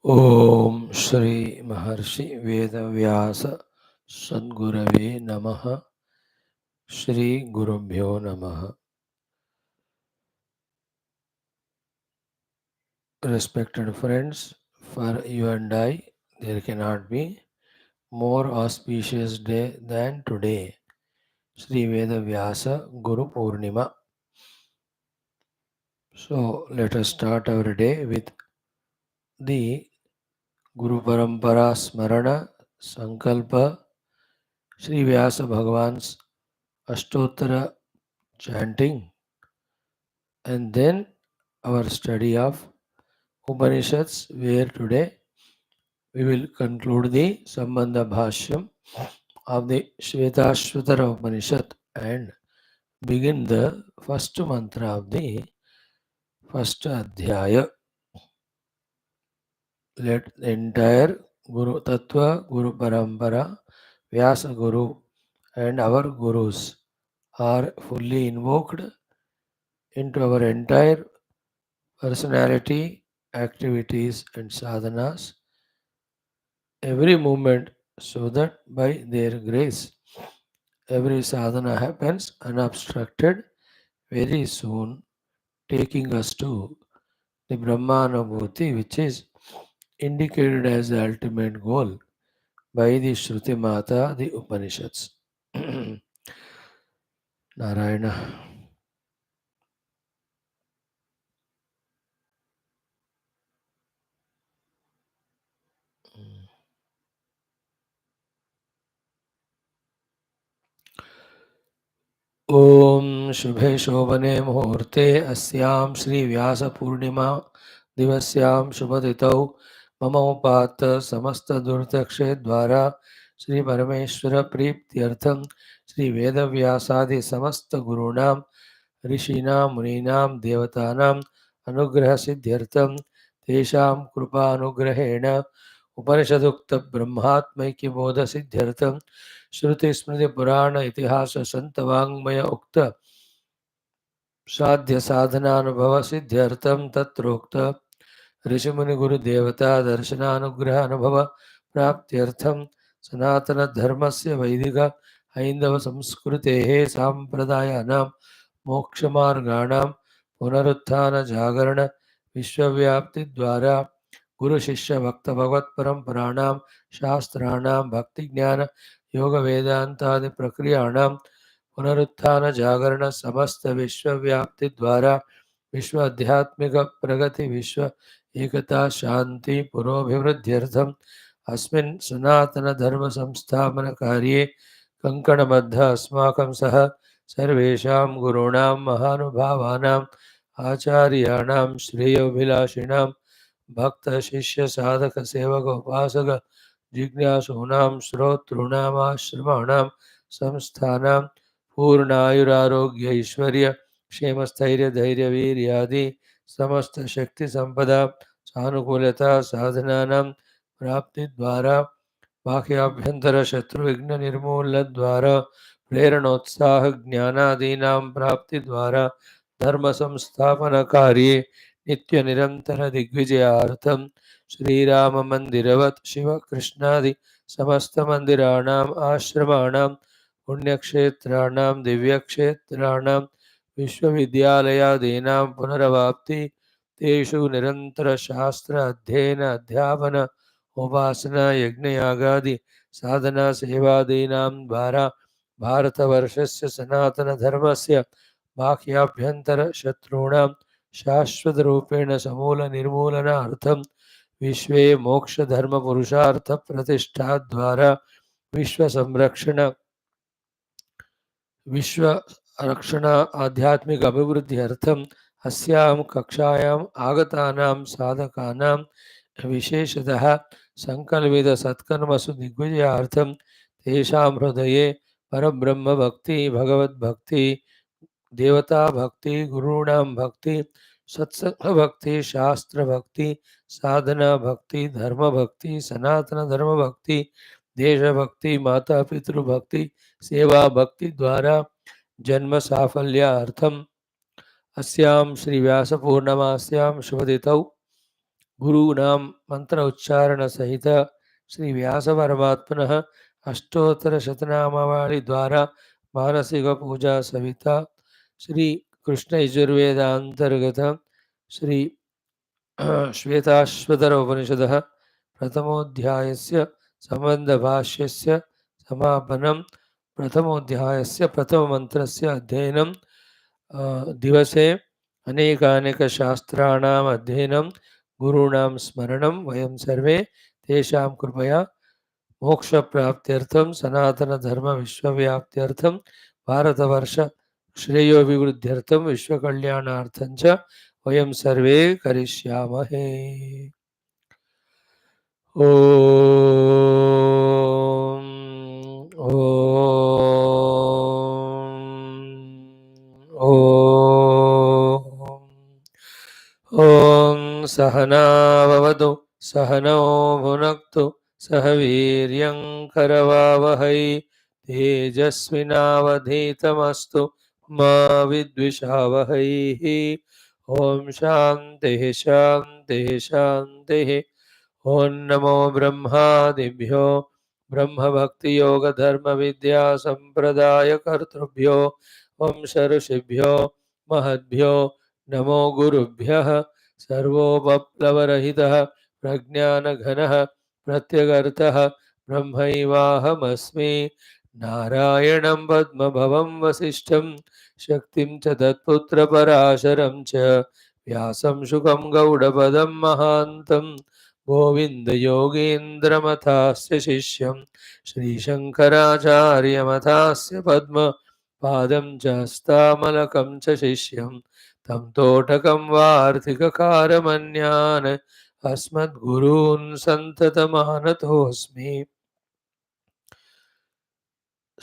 ओम श्री महर्षि वेदव्यास सद्गुरवे नमः. श्री गुरुभ्यो नमः. Respected friends, for you and I, there cannot be more auspicious day than today, Shri Vedavyasa Guru Purnima. So let us start our day with the Guru Parampara Smarana Sankalpa Shri Vyasa Bhagavan's Ashtottara chanting, and then our study of Upanishads, where today we will conclude the Sambandha Bhashyam of the Shwethashwathara Upanishad and begin the first mantra of the first adhyaya. Let the entire Guru Tattva, Guru Parampara, Vyasa Guru and our Gurus are fully invoked into our entire personality, activities and sadhanas, every moment, so that by their grace every sadhana happens unobstructed very soon, taking us to the Brahmanubhuti, which is indicated as the ultimate goal by the Shruti Mata, the Upanishads. Narayana. ओम शुभे शोभने मुहूर्ते अस्यां श्री व्यास पूर्णिमा दिवस्यां शुभतिथौ मम उपात्त समस्त दुर्दक्षे द्वारा श्री परमेश्वर प्रीत्यर्थं श्री वेदव्यासादि समस्त गुरूणां ऋषीणां मुनीनां देवतानाम् अनुग्रह सिद्ध्यर्थं तेषां कृपानुग्रहेण उपनिषदुक्त ब्रह्मात्मैक्यबोध सिद्ध्यर्थं श्रुति स्मृति पुराण इतिहास संत वाङ्मय उक्त साध्य साधनानुभव सिद्ध्यर्थं तत्रोक्त ऋषिमुनि गुरु देवता दर्शनानुग्रह अनुभव प्राप्त्यर्थं सनातन धर्मस्य वैदिक हैंदव संस्कृतेः सांप्रदायानां मोक्षमार्गाणां पुनरुत्थान जागरण विश्वव्याप्ति द्वारा गुरु शिष्य भक्त भगवत परंपराणां शास्त्राणां भक्ति ज्ञान योग वेदांतादि प्रक्रियाणां पुनरुत्थान जागरण समस्त विश्वव्याप्ति द्वारा विश्व आध्यात्मिक प्रगति विश्व एकता शांति पुरोभिवृद्ध्यर्थम अस्मिन् सनातन धर्म संस्थापन कार्ये कंकणबद्ध अस्माकं सह सर्वेषां गुरूणां महानुभावानाम् आचार्याणां श्रेयोभिलाषिणां भक्त शिष्य साधक सेवक उपासक जिज्ञासूनां श्रोतॄणामाश्रमाणां संस्थानां पूर्णायुरारोग्य ऐश्वर्य क्षेमस्थैर्य धैर्य वीर्यादि समस्त शक्ति संपदा सानुकूलता साधनानां प्राप्ति द्वारा बाह्याभ्यंतर शत्रु विघ्न निर्मूलन द्वारा प्रेरणोत्साह ज्ञानादीनां प्राप्ति द्वारा धर्म संस्थापन कार्ये नित्य निरंतर दिग्विजयार्थं श्रीराम मंदिरवत् शिव कृष्णादि समस्त मंदिराणाम् आश्रमाणां पुण्यक्षेत्राणां दिव्यक्षेत्राणां विश्वविद्यालयादीनां पुनरवाप्ति तेषु निरंतर शास्त्र अध्ययन अध्यापन उपासना यज्ञयागादि साधना सेवादीनां द्वारा भारतवर्षस्य सनातन धर्मस्य बाह्याभ्यंतर शत्रूणां शाश्वत रूपेण समूल निर्मूलनार्थं विश्वे मोक्ष धर्म पुरुषार्थ प्रतिष्ठा द्वारा विश्व संरक्षण विश्व रक्षण आध्यात्मिक अभिवृद्ध्यर्थम अस्यां कक्षायाम् आगतानां साधकानां विशेषतः संकल्पित सत्कर्मसु दिग्विजयार्थं तेषां हृदये परब्रह्म भक्ति भगवत भक्ति देवता भक्ति गुरूणां भक्ति सत्संग भक्ति शास्त्र भक्ति साधना भक्ति धर्म भक्ति सनातन धर्म भक्ति देशभक्ति माता पितृ भक्ति सेवा भक्ति द्वारा जन्म साफल्यार्थम अस्यां श्री व्यास पूर्णमास्यां शुभतिथौ गुरूणां मंत्र उच्चारण सहित श्री व्यास परमात्मनः अष्टोत्तरशतनामावली द्वारा मानसिक पूजा सविता श्री कृष्ण यजुर्वेदांतर्गत श्री श्वेताश्वतर उपनिषदः प्रथमोऽध्यायस्य सम्बन्धभाष्यस्य समापनं प्रथमोऽध्यायस्य प्रथममन्त्रस्य अध्ययनं दिवसे अनेकानेकशास्त्राणाम् अध्ययनं गुरूणां स्मरणं वयं सर्वे तेषां कृपया मोक्षप्राप्त्यर्थं सनातनधर्मविश्वव्याप्त्यर्थं भारतवर्ष श्रेयोभिवृद्ध्यर्थं विश्वकल्याणार्थं च वयं सर्वे करिष्यामहे। ॐ सहना भवतु सहनौ भुनक्तु सह वीर्यं करवावहै तेजस्विनावधीतमस्तु मा विद्विषावहै। ॐ शान्तिः शान्तिः शान्तिः। ॐ नमो ब्रह्मादिभ्यो ब्रह्मभक्तियोगधर्मविद्यासम्प्रदायकर्तृभ्यो वंश ऋषिभ्यो महद्भ्यो नमो गुरुभ्यः। सर्वोपप्लवरहितः प्रज्ञानघनः प्रत्यगर्तः ब्रह्मैवाहमस्मि। नारायणं पद्मभवं वसिष्ठं शक्तिं च तत्पुत्रपराशरं च व्यासं शुकं गौडपदं महान्तं गोविन्दयोगीन्द्रमथास्य शिष्यं श्रीशङ्कराचार्यमथास्य पद्मपादं च हस्तामलकं च शिष्यं तं तोटकं वार्तिककारमन्यान् अस्मद्गुरून् सन्ततमानतोऽस्मि।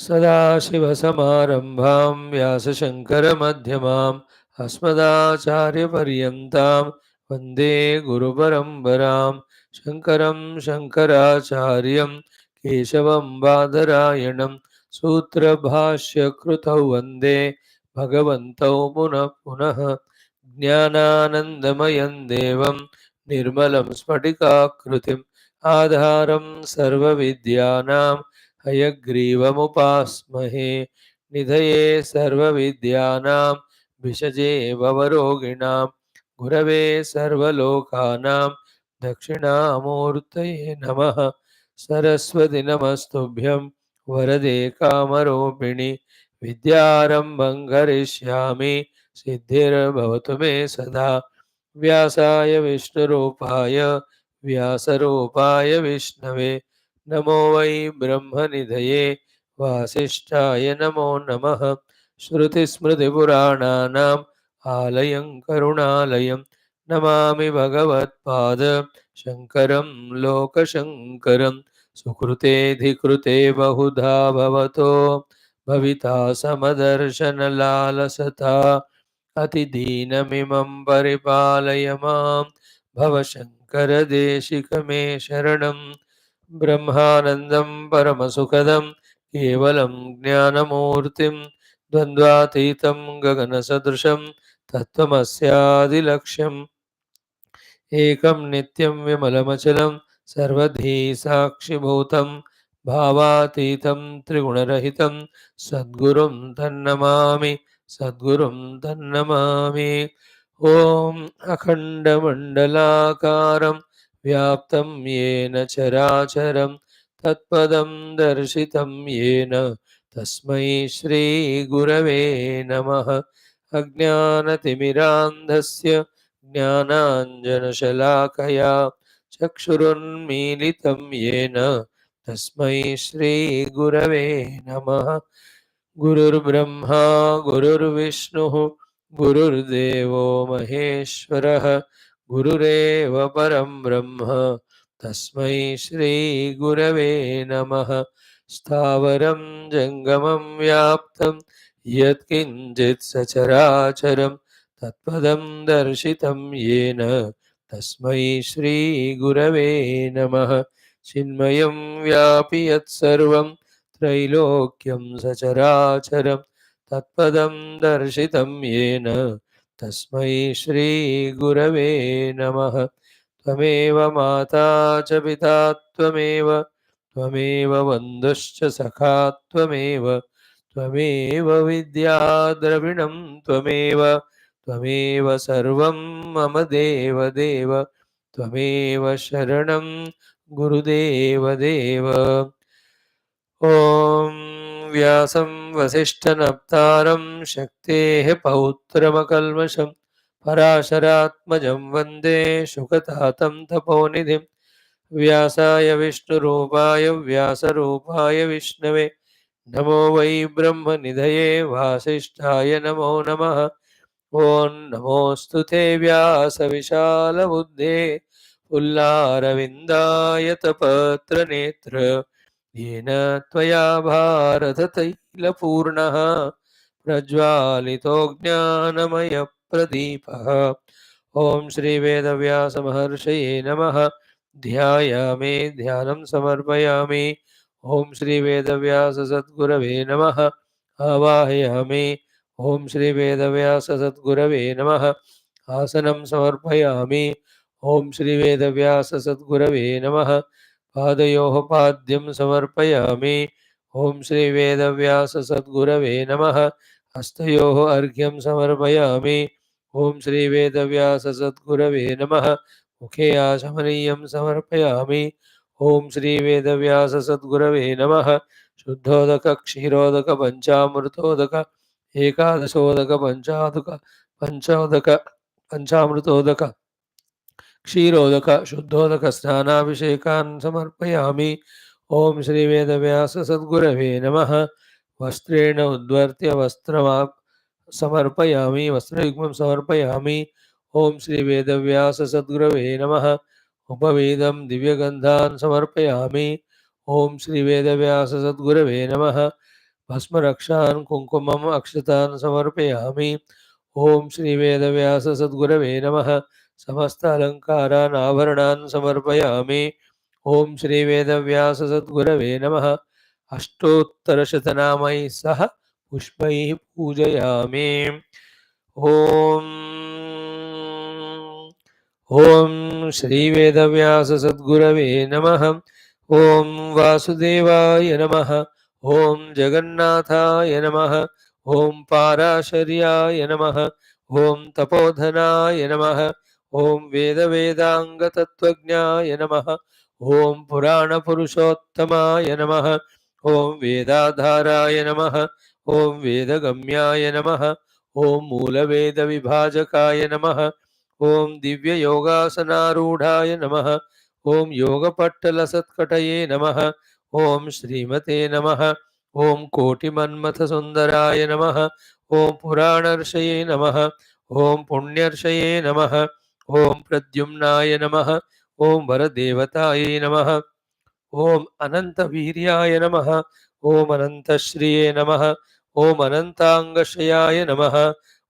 सदाशिवसमारम्भां व्यासशङ्करमध्यमाम् अस्मदाचार्यपर्यन्तां वन्दे गुरुपरम्परां। शङ्करं शङ्कराचार्यं केशवं बादरायणं सूत्रभाष्यकृतौ वन्दे भगवन्तौ पुनः पुनः। ज्ञानानन्दमयं देवं निर्मलं स्फटिकाकृतिम् आधारं सर्वविद्यानां हयग्रीवमुपास्महे। निधये सर्वविद्यानां विषजे भवरोगिणां गुरवे सर्वलोकानां दक्षिणामूर्तये नमः। सरस्वती नमस्तुभ्यं वरदे कामरूपिणि विद्यारम्भं करिष्यामि सिद्धिर्भवतु मे सदा। व्यासाय विष्णुरूपाय व्यासरूपाय विष्णवे नमो वै ब्रह्मनिधये वासिष्ठाय नमो नमः। श्रुतिस्मृतिपुराणानाम् आलयं करुणालयं नमामि भगवत्पाद शङ्करं लोकशङ्करं। सुकृतेऽधिकृते बहुधा भवतो भविता समदर्शनलालसता अतिदीनमिमं परिपालय मां भवशङ्करदेशिकमे शरणं। ब्रह्मानन्दं परमसुखदं केवलं ज्ञानमूर्तिं द्वन्द्वातीतं गगनसदृशं तत्त्वमस्यादिलक्ष्यम्। एकं नित्यं विमलमचलं सर्वधी साक्षिभूतं भावातीतं त्रिगुणरहितं सद्गुरुं तन्नमामि सद्गुरुं तन्नमामि। ॐ अखण्डमण्डलाकारं व्याप्तं येन चराचरं तत्पदं दर्शितं येन तस्मै श्रीगुरवे नमः। अज्ञानतिमिरान्धस्य ज्ञानाञ्जनशलाकया चक्षुरुन्मीलितं येन तस्मै श्रीगुरवे नमः। गुरुर्ब्रह्मा गुरुर्विष्णुः गुरुर्देवो महेश्वरः गुरुरेव परं ब्रह्म तस्मै श्रीगुरवे नमः। स्थावरं जङ्गमं व्याप्तं यत्किञ्चित् सचराचरं तत्पदं दर्शितं येन तस्मै श्रीगुरवे नमः। चिन्मयं व्यापि यत्सर्वं त्रैलोक्यं सचराचरं तत्पदं दर्शितं येन तस्मै श्रीगुरवे नमः। त्वमेव माता च पिता त्वमेव त्वमेव बन्धुश्च सखा त्वमेव त्वमेव विद्या द्रविणं त्वमेव त्वमेव सर्वं मम देव त्वमेव शरणं गुरुदेव देव। ॐ व्यासं वसिष्ठनप्तारं शक्तेः पौत्रमकल्मषं पराशरात्मजं वन्दे शुकतातं तपोनिधिं। व्यासाय विष्णुरूपाय व्यासरूपाय विष्णवे नमो वै ब्रह्मनिधये वासिष्ठाय नमो नमः। ॐ नमोऽस्तु ते व्यासविशालबुद्धे पुल्लारविन्दायतपत्रनेत्र येन त्वया भारततैलपूर्णः प्रज्वालितो ज्ञानमयप्रदीपः। ॐ श्रीवेदव्यासमहर्षये नमः। ध्यायामि ध्यानं समर्पयामि। ॐ श्रीवेदव्याससद्गुरवे नमः। आवाहयामि ॐ श्रीवेदव्याससद्गुरवे नमः। आसनं समर्पयामि। ॐ श्रीवेदव्याससद्गुरवे नमः। पादयोः पाद्यं समर्पयामि। ॐ श्रीवेदव्याससद्गुरवे नमः। हस्तयोः अर्घ्यं समर्पयामि। ॐ श्रीवेदव्याससद्गुरवे नमः। मुखे आचमनीयं समर्पयामि। ॐ श्रीवेदव्याससद्गुरवे नमः। शुद्धोदक क्षीरोदक पञ्चामृतोदक एकादशोदक पंचोदक पंचामृतोदक क्षीरोदक शुद्धोदक स्नानाभिषेकान् समर्पयामि। ॐ श्रीवेदव्याससद्गुरवे नमः। वस्त्रेण उद्वर्त्य वस्त्रमा समर्पयामि। वस्त्रयुग्मं समर्पयामि। ॐ श्रीवेदव्याससद्गुरवे नमः। उपवेदं दिव्यगन्धान् समर्पयामि। ॐ श्रीवेदव्याससद्गुरवे नमः। भस्मरक्षान् कुङ्कुमम् अक्षतान् समर्पयामि। ॐ श्रीवेदव्याससद्गुरवे नमः। समस्त अलङ्कारान् आभरणान् समर्पयामि। ॐ श्रीवेदव्याससद्गुरवे नमः। अष्टोत्तरशतनामैः सह पुष्पैः पूजयामि। ॐ ॐ श्रीवेदव्याससद्गुरवे नमः। ॐ वासुदेवाय नमः। ॐ जगन्नाथाय नमः। ॐ पाराशर्याय नमः। ॐ तपोधनाय नमः। ॐ वेदवेदाङ्गतत्त्वज्ञाय नमः। ॐ पुराणपुरुषोत्तमाय नमः। ॐ वेदाधाराय नमः। ॐ वेदगम्याय नमः। ॐ मूलवेदविभाजकाय नमः। ॐ दिव्ययोगासनारूढाय नमः। ॐ योगपट्टलसत्कटये नमः। ॐ श्रीमते नमः। ॐ कोटिमन्मथसुन्दराय नमः। ॐ पुराणर्षये नमः। ॐ पुण्यर्षये नमः। ॐ प्रद्युम्नाय नमः। ॐ वरदेवतायै नमः। ॐ अनन्तवीर्याय नमः। ॐ अनन्तश्रिये नमः। ॐ अनन्ताङ्गशयाय नमः।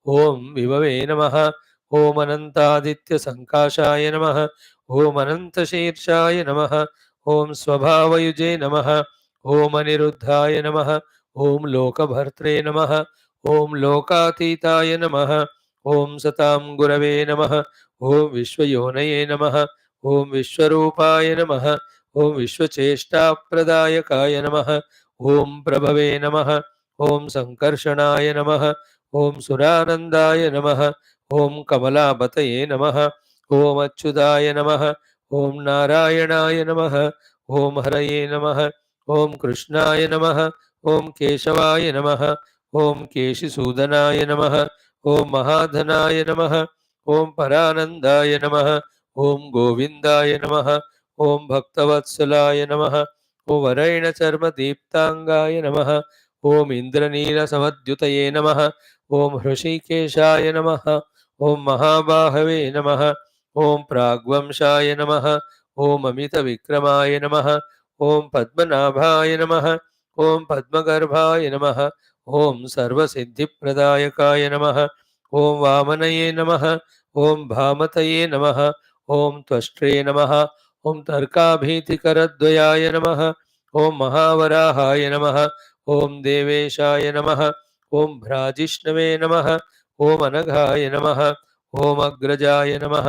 ॐ विभवे नमः। ॐ अनन्तादित्यसङ्काशाय नमः। ॐ अनन्तशीर्षाय नमः। ॐ स्वभावयुजे नमः। ॐ अनिरुद्धाय नमः। ॐ लोकभर्त्रे नमः। ॐ लोकातीताय नमः। ॐ सतां गुरवे नमः। ॐ विश्वयोनये नमः। ॐ विश्वरूपाय नमः। ॐ विश्वचेष्टाप्रदायकाय नमः। ॐ प्रभवे नमः। ॐ सङ्कर्षणाय नमः। ॐ सुरानन्दाय नमः। ॐ कमलापतये नमः। ॐ अच्युताय नमः। ॐ नारायणाय नमः। ॐ हरये नमः। ॐ कृष्णाय नमः। ॐ केशवाय नमः। ॐ केशिसूदनाय नमः। ॐ महाधनाय नमः। ॐ परानन्दाय नमः। ॐ गोविन्दाय नमः। ॐ भक्तवत्सलाय नमः। ॐ वरैणचर्मदीप्ताङ्गाय नमः। ॐ इन्द्रनीलसमद्युतये नमः। ॐ हृषीकेशाय नमः। ॐ महाबाहवे नमः। ॐ प्राग्वंशाय नमः। ॐ अमितविक्रमाय नमः। ॐ पद्मनाभाय नमः। ॐ पद्मगर्भाय नमः। ॐ सर्वसिद्धिप्रदायकाय नमः। ॐ वामनये नमः। ॐ भामतये नमः। ॐ त्वष्ट्रे नमः। ॐ तर्काभीतिकरद्वयाय नमः। ॐ महावराहाय नमः। ॐ देवेशाय नमः। ॐ भ्राजिष्णवे नमः। ॐ अनघाय नमः। ॐ अग्रजाय नमः।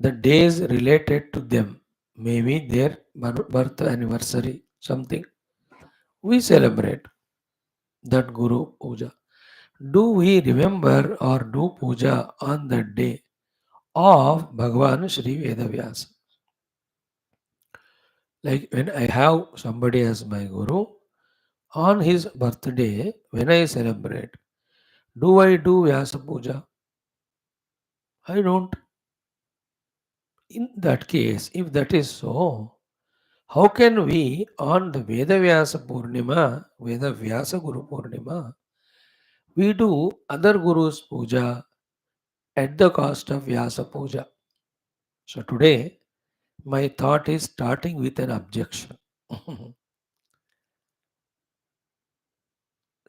the days related to them, maybe their birth anniversary, something. We celebrate that Guru Puja. Do we remember or do puja on the day of Bhagavan Shri Vedavyasa? Like when I have somebody as my Guru, on his birthday, when I celebrate, do I do Vyasa Puja? I don't. In that case, if that is so, how can we on the Vedavyasa Purnima, Vedavyasa Guru Purnima, we do other Gurus Puja at the cost of Vyasa Puja? So today, my thought is starting with an objection.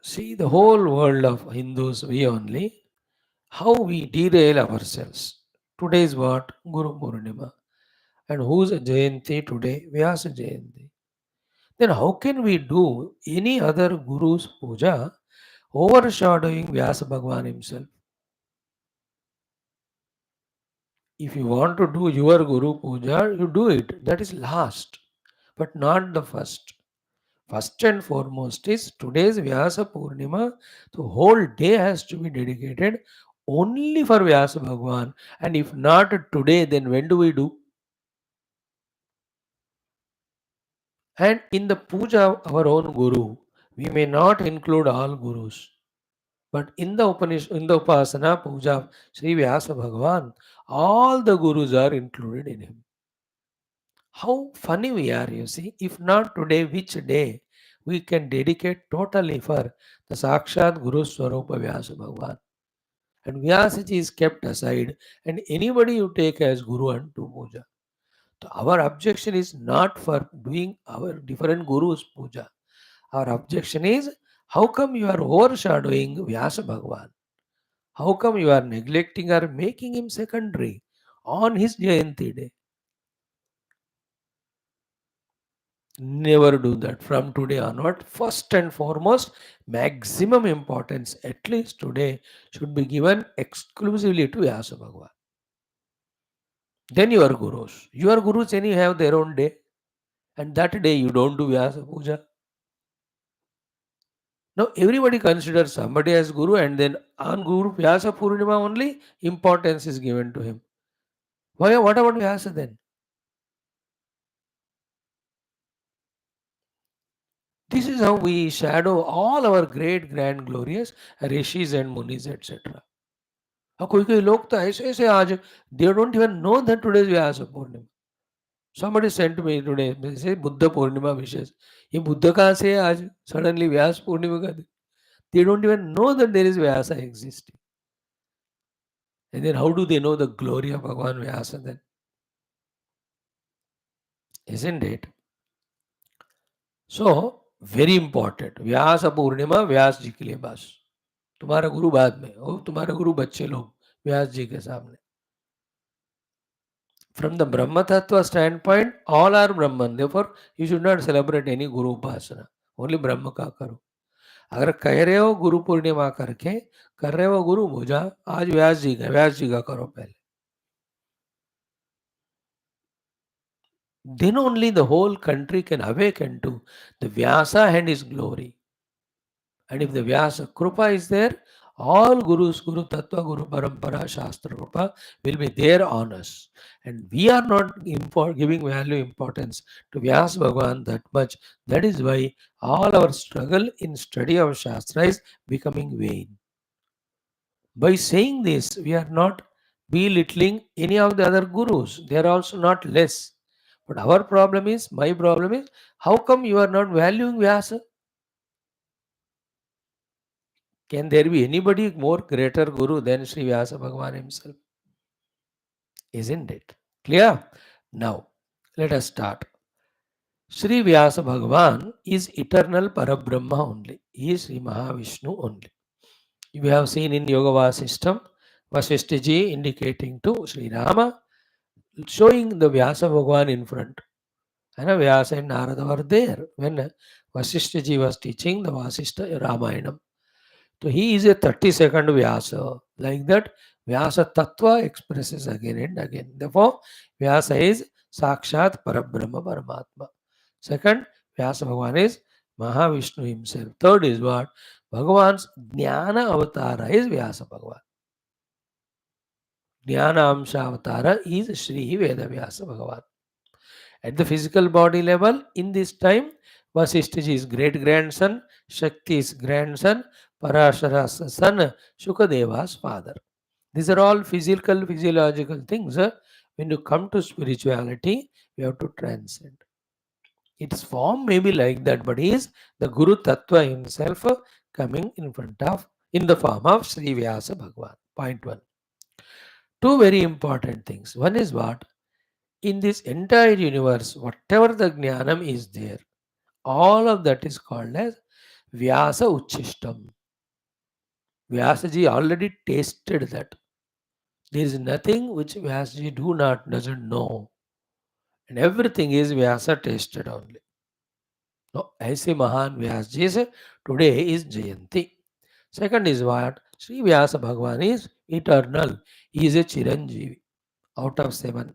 See, the whole world of Hindus, we only, how we derail ourselves. Today is what? Guru Purnima. And whose Jayanti today? Vyasa Jayanti. Then how can we do any other Guru's puja overshadowing Vyasa Bhagavan himself? If you want to do your Guru puja, you do it. That is last, but not the first. First and foremost is today's Vyasa Purnima. The whole day has to be dedicated only for Vyasa Bhagavan. And if not today, then when do we do? And in the puja of our own Guru, we may not include all Gurus. But in the Upasana puja of Sri Vyasa Bhagavan, all the Gurus are included in him. How funny we are, you see. If not today, which day we can dedicate totally for the Sakshat Guru Swarupa Vyasa Bhagavan. And Vyasaji is kept aside, and anybody you take as Guru and do puja. So our objection is not for doing our different Gurus puja. Our objection is how come you are overshadowing Vyasa Bhagavan? How come you are neglecting or making him secondary on his Jayanti day? Never do that from today onward. First and foremost, maximum importance, at least today, should be given exclusively to Vyasa Bhagavan. Then your Gurus. Your Gurus any have their own day, and that day you don't do Vyasa Puja. Now everybody considers somebody as Guru, and then on Guru Vyasa Purnima only importance is given to him. Why? What about Vyasa then? This is how we shadow all our great, grand, glorious rishis and munis, etc. अब कोई कोई लोग तो ऐसे ऐसे आज they don't even know that today is Vyasa Purnima. Somebody sent me today, they say Buddha Purnima wishes. ये बुद्ध कहाँ से है आज suddenly व्यास पूर्णिमा का दिन? They don't even know that there is Vyasa existing. And then how do they know the glory of Bhagavan Vyasa then? Isn't it? So, very important. Vyas Purnima व्यास जी के लिए बस. तुम्हारा गुरु बाद में, ओ तुम्हारे गुरु बच्चे लोग व्यास जी के सामने. From the Brahma Tattva standpoint, all are Brahman. Therefore, you should not celebrate any Guru Upasana. Only Brahma का करो. अगर कह रहे हो गुरु पूर्णिमा करके कर रहे हो गुरु पूजा, आज व्यास जी का करो पहले. Then only the whole country can awaken to the Vyasa and his glory. And if the Vyasa Krupa is there, all Gurus, Guru Tattva, Guru Parampara, Shastra Krupa will be there on us. And we are not giving value importance to Vyasa Bhagavan that much. That is why all our struggle in study of Shastra is becoming vain. By saying this, we are not belittling any of the other Gurus. They are also not less. But our problem is, my problem is, how come you are not valuing Vyasa? Can there be anybody more greater Guru than Sri Vyasa Bhagavan himself? Isn't it? Clear? Now, let us start. Sri Vyasa Bhagavan is eternal Parabrahma only. He is Sri Mahavishnu only. You have seen in Yoga Vasistam, Vasishthaji indicating to Sri Rama, showing the Vyasa Bhagavan in front. And Vyasa and Narada were there when Vasishthaji was teaching the Vasishtha Ramayanam. So he is a 30-second Vyasa. Like that, Vyasa Tattva expresses again and again. Therefore, Vyasa is Sakshat Parabrahma Paramatma. Second, Vyasa Bhagavan is Mahavishnu himself. Third is what? Bhagavan's Jnana Avatara is Vyasa Bhagavan. Jnana Amsha Avatara is Shri Veda Vyasa Bhagavan. At the physical body level, in this time, Vasishtaji is great grandson, Shakti is grandson, Parashara's son, Shukadeva's father. These are all physical, physiological things. When you come to spirituality, you have to transcend. Its form may be like that, but he is the Guru Tattva himself coming in front of, in the form of Sri Vyasa Bhagavan. Point one. Two very important things. One is what? In this entire universe, whatever the Jnanam is there, all of that is called as Vyasa Uchishtam. Vyasaji already tasted that. There is nothing which Vyasaji doesn't know. And everything is Vyasa tasted only. No, ऐसे महान व्यास जी से today is Jayanti. Second is what? Sri Vyasa Bhagavan is eternal. He is a Chiranjeevi out of seven.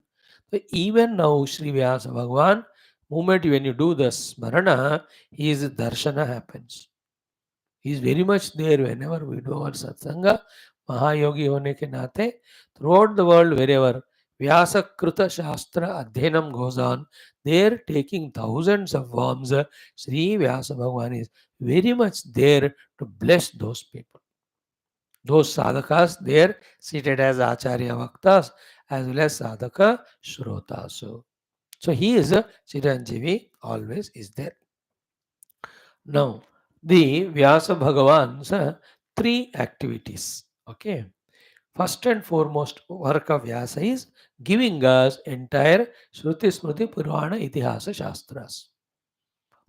So even now Sri Vyasa Bhagavan, moment when you do the Smarana, his darshana happens. He is very much there whenever we do our satsanga. Mahayogi होने के नाते throughout the world wherever Vyasa Kruta Shastra Adhyanam goes on, there taking thousands of forms, Sri Vyasa Bhagavan is very much there to bless those people. Those sadhakas there seated as Acharya Bhaktas as well as Sadhaka Shrotas. So he is a Chiranjeevi, always is there. Now, the Vyasa Bhagavan's three activities. Okay. First and foremost work of Vyasa is giving us entire Shruti Smriti Purana Itihasa Shastras.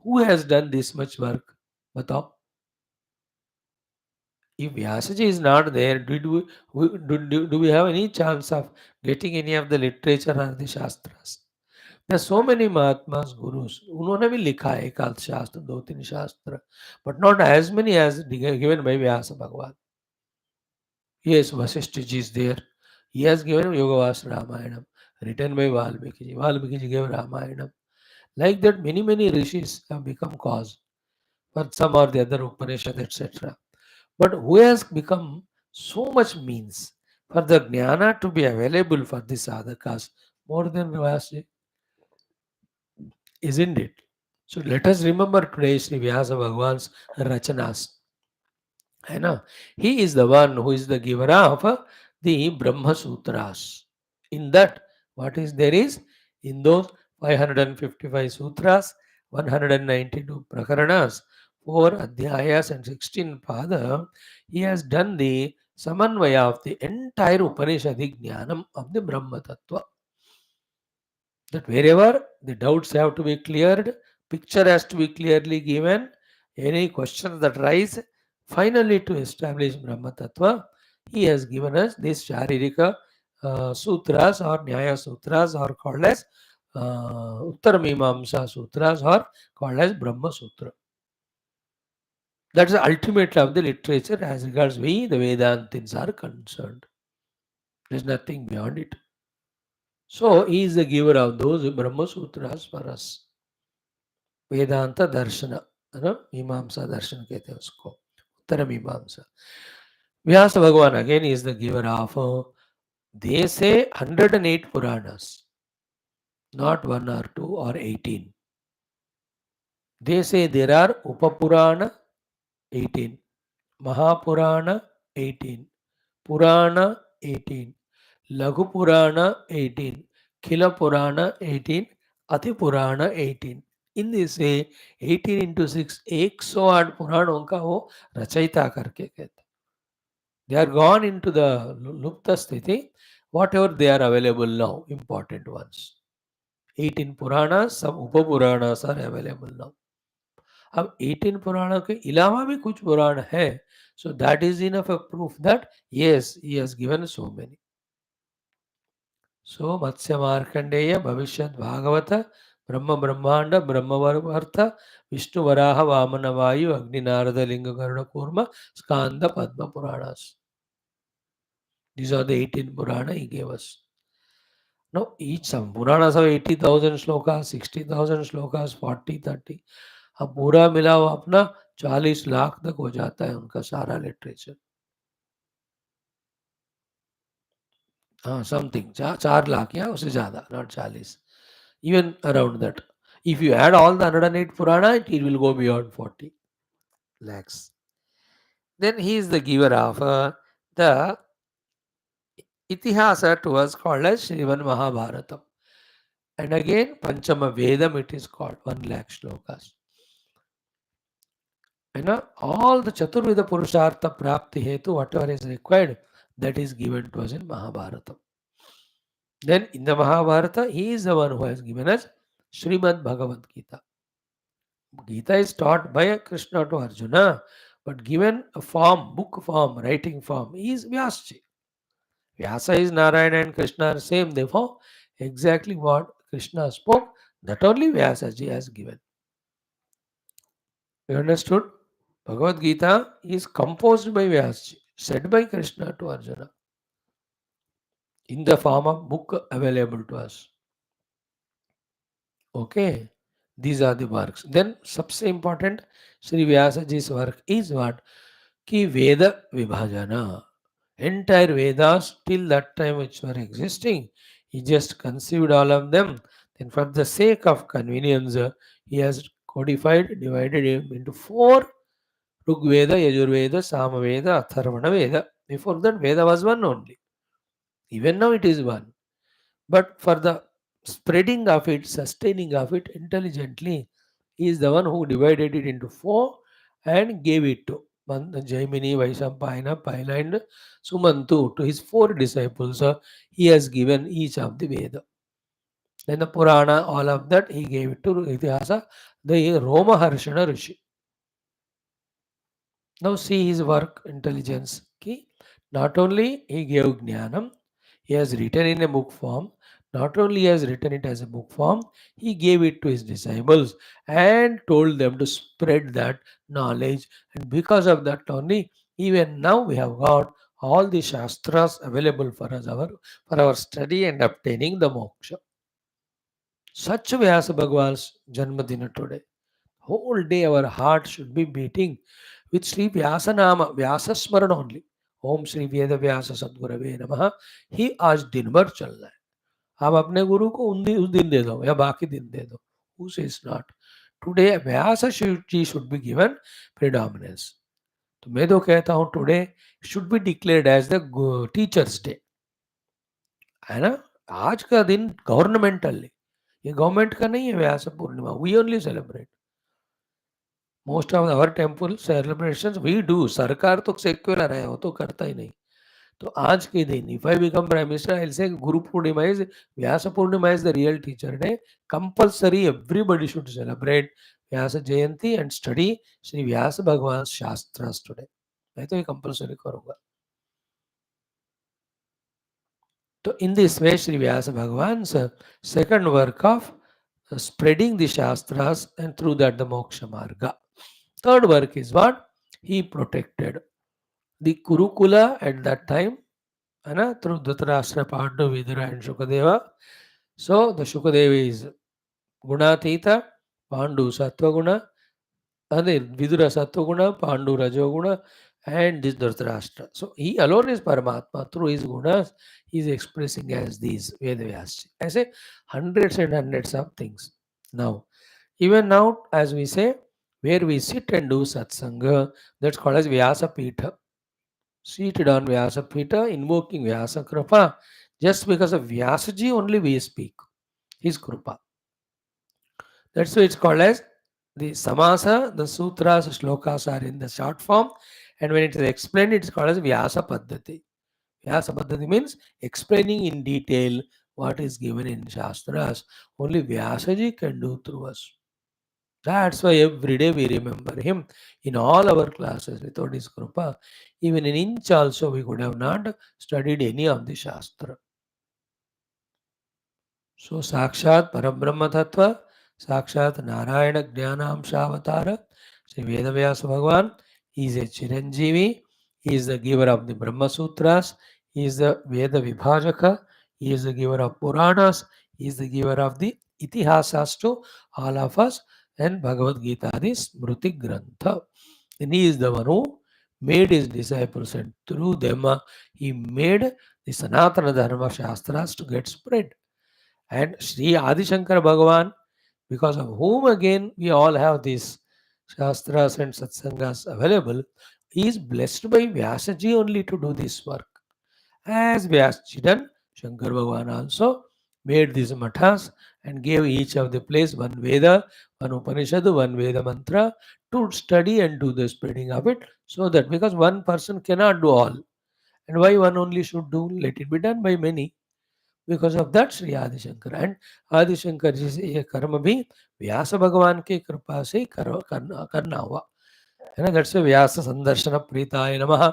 Who has done this much work? Batao. If Vyasaji is not there, do we have any chance of getting any of the literature or the Shastras? There are so many Mahatmas, Gurus. उन्होंने भी लिखा है एक आध शास्त्र, दो तीन शास्त्र, but not as many as given by Vyasa Bhagavan. Yes, Vasishtha ji is there. He has given Yogavasa Ramayanam, written by Valmiki ji. Valmiki ji gave Ramayanam. Like that, many rishis have become cause for some or the other Upanishad, etc. But who has become so much means for the jnana to be available for the sadhakas more than Vyasa, isn't it? So let us remember today Sri Vyasa Bhagavan's Rachanas. है ना? He is the one who is the giver of the Brahma Sutras. In that, what is there is, in those 555 sutras, 192 prakaranas, 4 adhyayas and 16 pada, he has done the samanvaya of the entire Upanishadic Jnanam of the Brahma Tattva. That wherever the doubts have to be cleared, picture has to be clearly given, any questions that rise, finally to establish Brahma Tattva, he has given us these Sharirika sutras or Nyaya sutras are called as Uttara Mimamsa sutras or called as Brahma Sutra. That is the ultimate of the literature as regards we, the Vedantins, are concerned. There is nothing beyond it. So he is the giver of those Brahma Sutras for us. वेदांत दर्शन है ना, मीमांसा दर्शन कहते हैं उसको, उत्तर मीमांसा. व्यास भगवान again is the giver of, they say 108 Puranas, not 1 or 2 or 18. They say there are Upapurana 18, Mahapurana 18, Purana 18, Laghu Purana 18, Khila Purana 18, Ati Purana 18. इन से 18 into 6 108 पुराणों का वो रचयिता करके कहते. They are gone into the lupta sthiti, whatever they are available now, important ones. 18 Puranas, some Upapuranas are available now. अब 18 पुराणों के अलावा भी कुछ पुराण है, so that is enough a proof that yes, he has given so many. So Matsya Markandeya Bhavishyat Bhagavata Brahma Brahmanda Brahmavartha Vishnu Varaha Vamana Vayu Agni Narada Linga Garuna Kurma Skanda Padma Puranas. These are the 18 Purana he gave us. Now, each some Puranas have 80,000 shlokas, 60,000 shlokas, 40, 30. अब पूरा मिला हुआ अपना 40 लाख तक हो जाता है उनका सारा लिटरेचर. हाँ, समथिंग 4 लाख या उससे ज़्यादा, not 40. Even around that. If you add all the 108 Purana, it will go beyond 40 lakhs. Then he is the giver of the Itihasa to us called as Srivan Mahabharatam. And again, Panchama Vedam it is called, 1 lakh shlokas. And all the Chaturveda Purushartha Prapti Hetu, whatever is required, that is given to us in Mahabharata. Then in the Mahabharata, he is the one who has given us Srimad Bhagavad Gita. Gita is taught by Krishna to Arjuna, but given a form, book form, writing form, is Vyasaji. Vyasa is Narayana and Krishna are same. Therefore, exactly what Krishna spoke, that only Vyasaji has given. You understood? Bhagavad Gita is composed by Vyasaji, said by Krishna to Arjuna, in the form of book available to us. Okay, these are the works. Then, सबसे important, Sri Vyasaji's work is what? Ki Veda Vibhajana. Entire Vedas till that time which were existing, he just conceived all of them. Then for the sake of convenience, he has codified, divided him into 4 Rig Veda, Yajurveda, Samaveda, Atharvana Veda. Before that, Veda was one only. Even now it is one. But for the spreading of it, sustaining of it intelligently, he is the one who divided it into 4 and gave it to Jaimini, Vaishampayana, Paila and Sumantu, to his 4 disciples. He has given each of the Veda. Then the Purana, all of that, he gave it to Itihasa, the Roma Harshana Rishi. Now see his work, intelligence. Not only he gave Jnanam, he has written in a book form. Not only he has written it as a book form, he gave it to his disciples and told them to spread that knowledge. And because of that only, even now we have got all the Shastras available for us for our study and obtaining the moksha. Such Vyasa Bhagwan's Janmadina today. Whole day our heart should be beating with Sri Vyasa Nama, Vyasa Smaran only. ओम श्री वेद व्यास सद्गुरवे नमः ही आज दिन भर चल रहा है. आप अपने गुरु को उस दिन दे दो या बाकी दिन दे दो. Who says not? Today Vyas ji should be given predominance. तो मैं तो कहता हूँ today should be declared as the teachers day. है ना? आज का दिन गवर्नमेंटली, ये गवर्नमेंट का नहीं है Vyas Purnima. We only celebrate. Most of our temple celebrations we do. सरकार तो सेक्युलर है, वो तो करता ही नहीं. तो आज के दिन, if I become Prime Minister, I'll say Guru Purnima is, Vyasa Purnima is the real teacher day. Compulsory, everybody should celebrate Vyasa Jayanti and study Sri Vyasa Bhagwan's Shastras today. मैं तो ये compulsory करूँगा. So in this way, Sri Vyasa Bhagwan's second work of spreading the Shastras and through that the Moksha Marga. Third work is what? He protected the Kurukula at that time, through Dhritarashtra, Pandu, Vidura and Shukadeva. So the Shukadeva is Gunatita, Pandu Sattva Vidura Sattva Guna, Pandu Rajoguna, and this Dhritarashtra. So he alone is Paramatma. Through his gunas, he is expressing as these Vedavyas. I say hundreds and hundreds of things. Now, even now, as we say, where we sit and do satsanga, that's called as Vyasa Pitha. Seated on Vyasa Pitha, invoking Vyasa Kripa. Just because of Vyasaji only we speak his Kripa. That's why it's called as the Samasa, the Sutras, Shlokas are in the short form, and when it is explained, it's called as Vyasa Paddhati. Vyasa Paddhati means explaining in detail what is given in Shastras. Only Vyasaji can do through us. That's why every day we remember him in all our classes. Without his Kripa, even an inch also we could have not studied any of the Shastra. So Sakshat Parabrahma Tattva, Sakshat Narayana Jnanamshavatara, Sri Vedavyasa Bhagwan, he is a Chiranjeevi, he is the giver of the Brahma Sutras, He is the Veda Vibhajaka. He is the giver of Puranas. He is the giver of the Itihasas to all of us and Bhagavad Gita, the Smruti Grantha. And he is the one who made his disciples, and through them he made the Sanatana Dharma Shastras to get spread. And Sri Adi Shankara Bhagavan, because of whom again we all have these Shastras and Satsangas available, he is blessed by Vyasaji only to do this work. As Vyasaji done, Shankar Bhagavan also made these mathas and gave each of the place one Veda, one Upanishad, one Veda mantra to study and do the spreading of it, so that because one person cannot do all. And why one only should do? Let it be done by many. Because of that, Sri Adi Shankar and Adi Shankar जी से ये कर्म भी व्यास भगवान की कृपा से करना हुआ है ना. That's why व्यास संदर्शन प्रीताय नमः.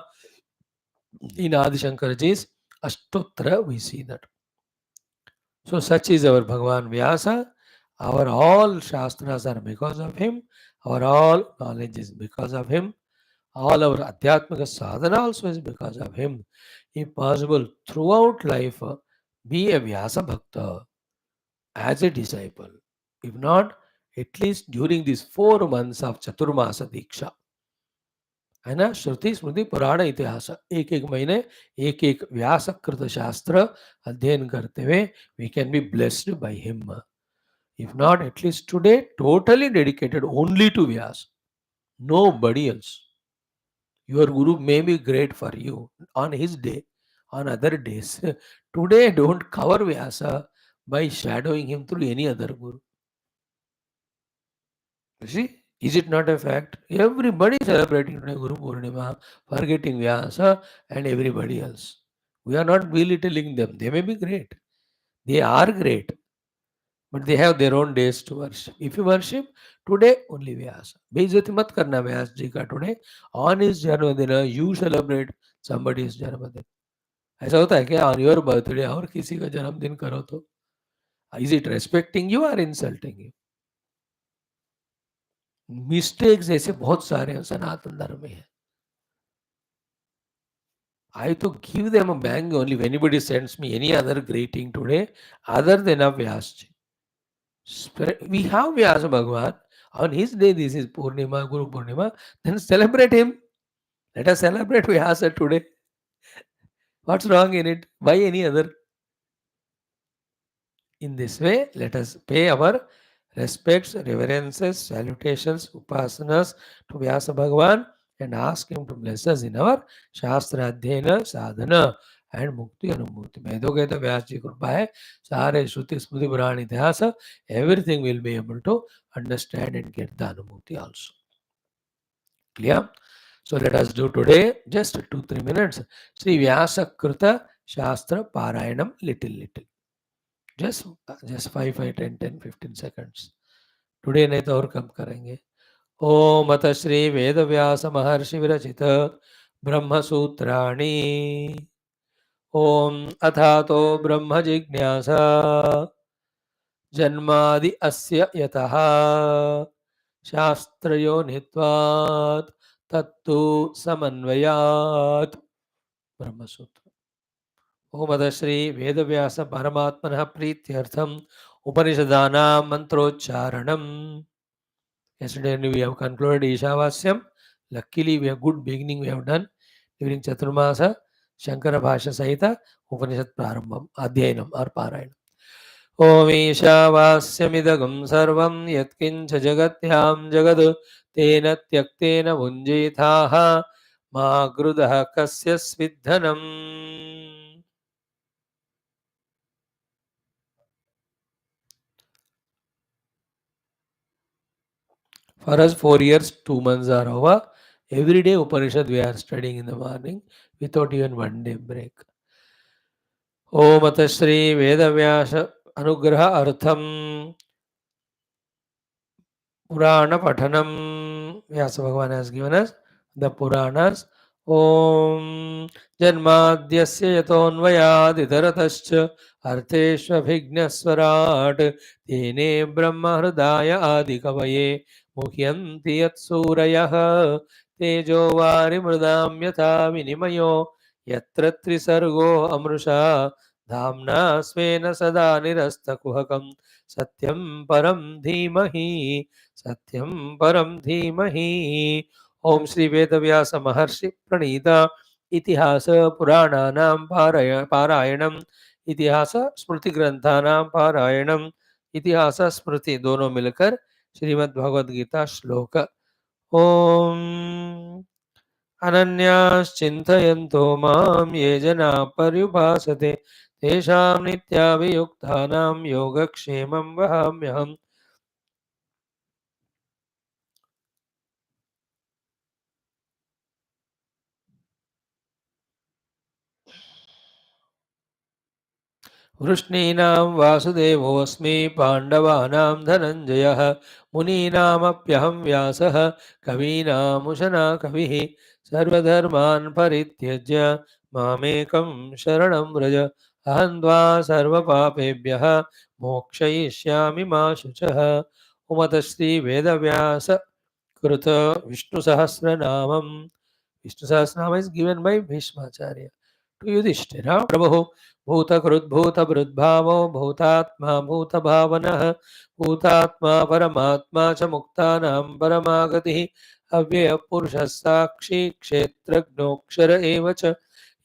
In Adi Shankar ji's Ashtottara we see that. So such is our Bhagavan Vyasa. Our all Shastras are because of him. Our all knowledge is because of him. All our Adhyatmika sadhana also is because of him. If possible, throughout life, be a Vyasa Bhakta as a disciple. If not, at least during these 4 months of Chaturmasa Diksha. है ना. श्रुति स्मृति पुराण इतिहास एक एक महीने एक एक व्यासकृत शास्त्र अध्ययन करते हुए we can be blessed by him. If not at least today totally dedicated only to Vyas, nobody else. Your guru may be great for you on his day, on other days. Today don't cover Vyasa by shadowing him through any other guru. You see, is it not a fact? Everybody is celebrating today Guru Purnima, forgetting Vyasa and everybody else. We are not belittling them. They may be great. They are great. But they have their own days to worship. If you worship, today only Vyasa. Beizati mat karna Vyas ji ka today. On his Janmadina, you celebrate somebody's Janmadin. ऐसा होता है क्या? On your birthday और किसी का जन्मदिन करो तो? Is it respecting you or insulting you? Mistakes ऐसे बहुत सारे हैं सनातन धर्म में है. I to give them a bang only if anybody sends me any other greeting today other than a Vyasji. We have Vyasa Bhagavan. On his day, this is Purnima, Guru Purnima. Then celebrate him. Let us celebrate Vyasa today. What's wrong in it? Why any other? In this way, let us pay our respects, reverences, salutations, upasanas to Vyasa Bhagavan and ask him to bless us in our Shastra Adhyayana, Sadhana and Mukti Anumukti. Vedoge to Vyas ji Kripa hai, Sare Shruti Smruti Purana Itihasa, everything will be able to understand and get the Anumukti also. Clear? So let us do today just 2-3 minutes. Sri Vyasa Krita Shastra Parayanam little. Just 5, 10, 15 seconds. Today नहीं तो और कम करेंगे. ओम अथ श्री वेद व्यास महर्षि विरचित ब्रह्म सूत्राणि. ओम अथातो ब्रह्म जिज्ञासा जन्मादि अस्य यतः शास्त्रयोनित्वात् तत्तु समन्वयात्. ब्रह्म सूत्र. ओम अथ श्री वेद व्यास परमात्मनः प्रीत्यर्थम उपनिषदानां मंत्रोच्चारणम्. Yesterday we have concluded Ishavasyam. Luckily we have good beginning we have done during Chaturmasa Shankara Bhashya Sahita Upanishad Prarambham Adhyayanam or Parayanam. Om Ishavasyamidagam sarvam yatkincha jagatyam jagad tena tyaktena bhunjithaha ma grudaha kasya svidhanam. For us, 4 years, 2 months are over. Every day Upanishad we are studying in the morning without even one day break. Om Ata Shri Vedavyasa Anugraha Artham Purana Pathanam. Vyasa Bhagavan has given us the Puranas. Om Janmadhyasya Yatonvayad Idharatascha Artheshvabhignaswarat Tene Brahma Hridaya Adikavaye Muhyanti Yat Surayah Tejo Vari Mridam Yatha Vinimayo यत्र त्रिसर्गो अमृषा धाम्ना स्वेन सदा निरस्तकुहकं सत्यं परं धीमहि सत्यं परं धीमहि। ओम श्री वेदव्यास महर्षि प्रणीता इतिहास पुराणानां पारायणम इतिहास स्मृति ग्रंथानां पारायणम इतिहास स्मृति दोनों मिलकर श्रीमद् भगवद गीता श्लोक। ओम अनन्याश्चिन्तयन्तो मां ये जना पर्युपासते तेषां नित्याभियुक्तानां योगक्षेमं वहाम्यहम्। वृष्णीनां वासुदेवोऽस्मि पाण्डवानां धनञ्जयः मुनीनामप्यहं व्यासः कवीनामुशना कविः सर्वधर्मान् परित्यज्य मामेकं शरणं व्रज अहं त्वा सर्वपापेभ्यः मोक्षयिष्यामि मा शुचः। उमत श्री वेदव्यास कृत विष्णुसहस्रनामं। Vishnu Sahasranama is given by Bhishmacharya to Yudhishthira. Prabhu Bhutakrudbhutabhrudbhavo Bhutatma Bhutabhavanah Bhutatma Paramatma cha Muktanam Paramagatihi Avyaya Purusha Sakshi Kshetrajnokshara Evacha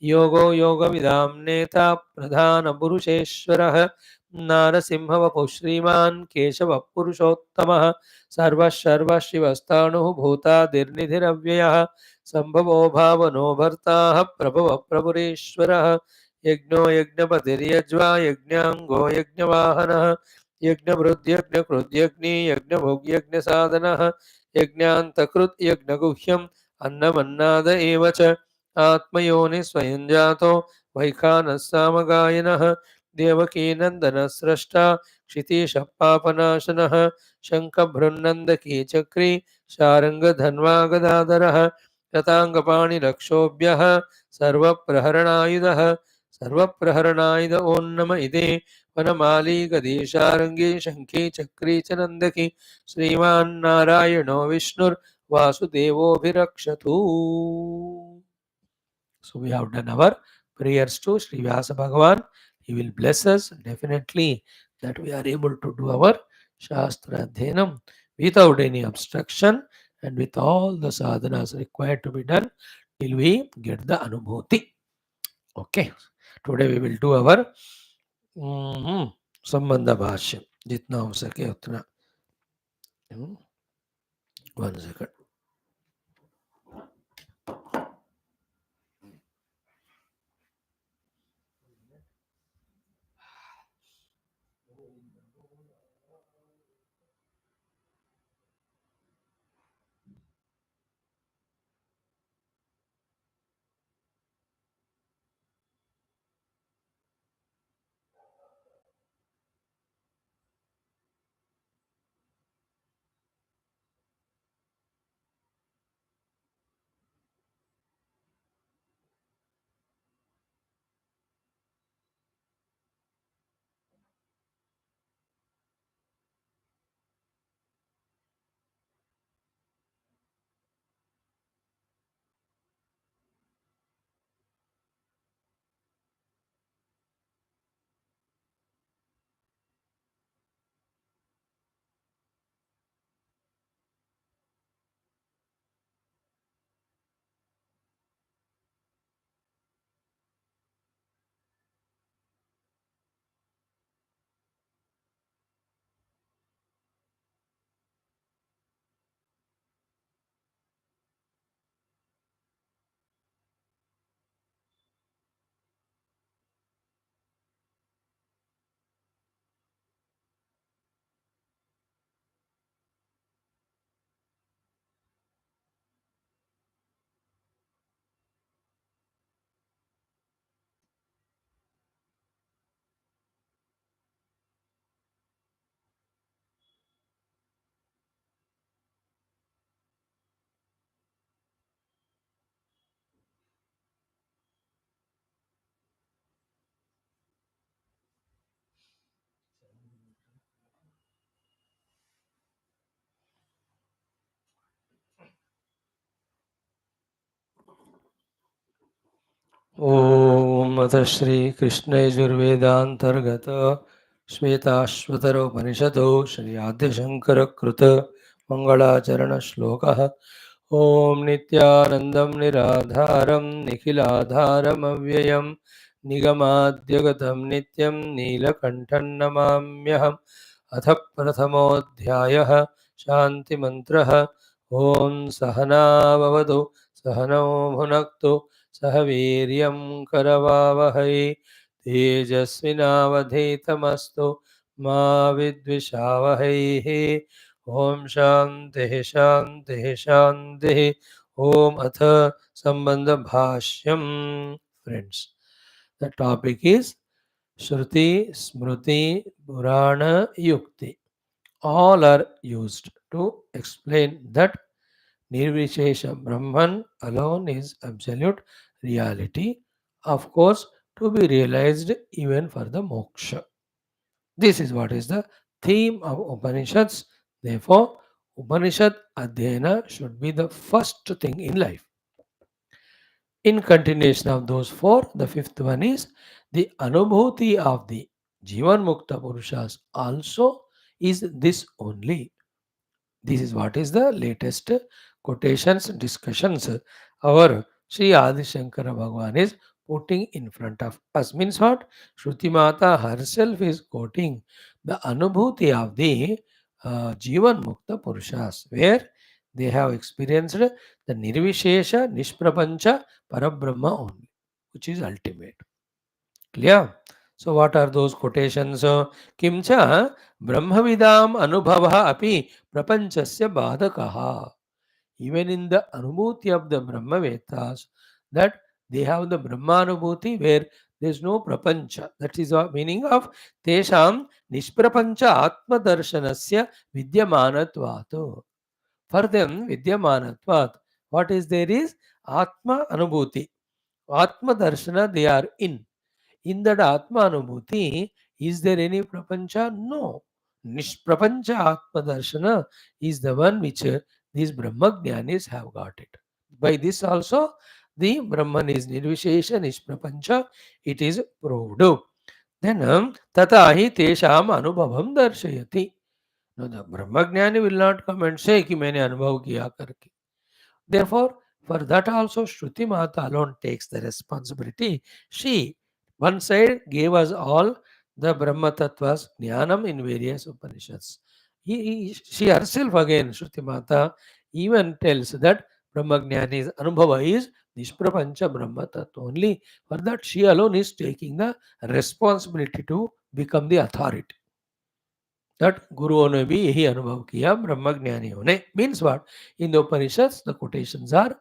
Yogo Yoga Vidam Neta Pradhana Purusheshwarah Narasimha Shriman Keshava Purushottamah Sarva Sarva Shivastanu Bhuta Dirnidhiravyayah संभवो भावनो भर्ताः प्रभव प्रभुरेश्वरः यज्ञो यज्ञपतिर्यज्वा यज्ञाङ्गो यज्ञवाहनः यज्ञभृद्यज्ञकृद्यज्ञी यज्ञभोग्यज्ञसाधनः यज्ञान्तकृत् यज्ञगुह्यम् अन्नमन्नाद एव च आत्मयोनि स्वयं जातो वैखानः सामगायनः देवकीनन्दनः स्रष्टा क्षितीशः पापनाशनः शङ्खभृन्नन्दकी चक्री शार्ङ्गधन्वा गदाधरः रताङ्गपाणिरक्षोभ्यः सर्वप्रहरणायुधः सर्वप्रहरणायुध ॐ नम इदे वनमाली गदीशार्ङ्गी शङ्खी चक्री च नन्दकी श्रीमान्नारायणो विष्णुर्वासुदेवोऽभिरक्षतु। So we have done our prayers to Sri Vyasa Bhagavan. He will bless us definitely that we are able to do our Shastra Adhenam without any obstruction and with all the sadhanas required to be done till we get the Anubhuti. Okay. Today we will do our Sambandha Bhashyam. जितना हो सके उतना. 1 second. ॐ अथ श्रीकृष्णयजुर्वेदान्तर्गत श्वेताश्वतरोपनिषदो श्री आद्यशङ्करकृत मङ्गलाचरणश्लोकः। ॐ नित्यानन्दं निराधारं निखिलाधारमव्ययं निगमाद्यगतं नित्यं नीलकण्ठं नमाम्यहम्। अथ प्रथमोऽध्यायः शान्तिमन्त्रः। ॐ सहना भवतु सहनौ भुनक्तु सह वीर्यं करवावहै तेजस्विनावधीतमस्तु मा विद्विषावहैः। ॐ शान्तिः शान्तिः शान्तिः। ॐ अथ सम्बन्धभाष्यम्। Friends, the topic is Shruti, Smruti, Purana, Yukti. All are used to explain that Nirvishesha Brahman alone is absolute reality, of course, to be realized even for the moksha. This is what is the theme of Upanishads. Therefore, Upanishad Adhyayana should be the first thing in life. In continuation of those four, the fifth one is the Anubhuti of the Jivan Mukta Purushas also is this only. This is what is the latest quotations, discussions our Sri Adi Shankara Bhagavan is putting in front of us. Means what? Shruti Mata herself is quoting the Anubhuti of the Jivan Mukta Purushas, where they have experienced the Nirvishesha Nishprapancha Parabrahma only, which is ultimate. Clear? So, what are those quotations? Kimcha Brahmavidam Anubhava api prapanchasya badakaha. Even in the Anubhuti of the Brahmavetas, that they have the Brahmanubhuti where there is no prapancha. That is the meaning of Tesham Nishprapancha Atma Darshanasya Vidyamanatvato. For them, Vidyamanatvat, what is there is Atma Anubhuti. Atma Darshana they are in that Atma Anubhuti, is there any Prapancha? No. Nishprapancha Atma Darshana is the one which these Brahmagyanis have got it. By this also, the Brahman is Nirvishesha Nishprapancha, it is proved. Then, Tatahi Tesham Anubhavam Darshayati. No, the Brahmagyani will not come and say कि मैंने अनुभव किया करके. Therefore, for that also Shruti Mata alone takes the responsibility. She, one side, gave us all the Brahma Tattvas, Jnanam in various Upanishads. She herself again, Shruti Mata, even tells that Brahmagnani's Anubhava is Nishprapancha Brahma Tattva. Only for that she alone is taking the responsibility to become the authority. That गुरुओं ने भी यही अनुभव किया ब्रह्मज्ञानियों ने. Means what? In the Upanishads, the quotations are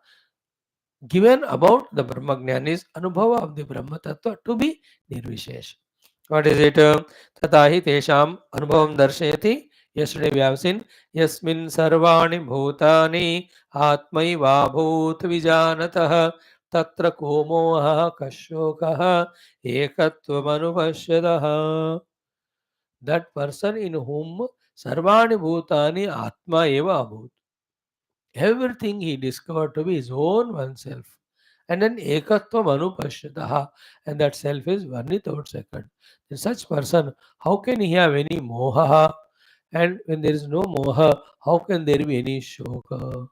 given about the Brahmagyanis Anubhava of the Brahma Tattva to be Nirvishesh. What is it? Tatahi Tesham Anubhavam Darshayati Yashri Vyavsin Yasmin Sarvani Bhutani Atmai Vabhut Vijanatah Tatra Komoha Kashokaha Ekatvam Anupashyadaha. That person in whom Sarvani Bhutani Atma Eva Abhut. Everything he discovered to be his own oneself. And then Ekatvam Anupashyataha, and that self is one without second. In such person, how can he have any moha? And when there is no moha, how can there be any shoka?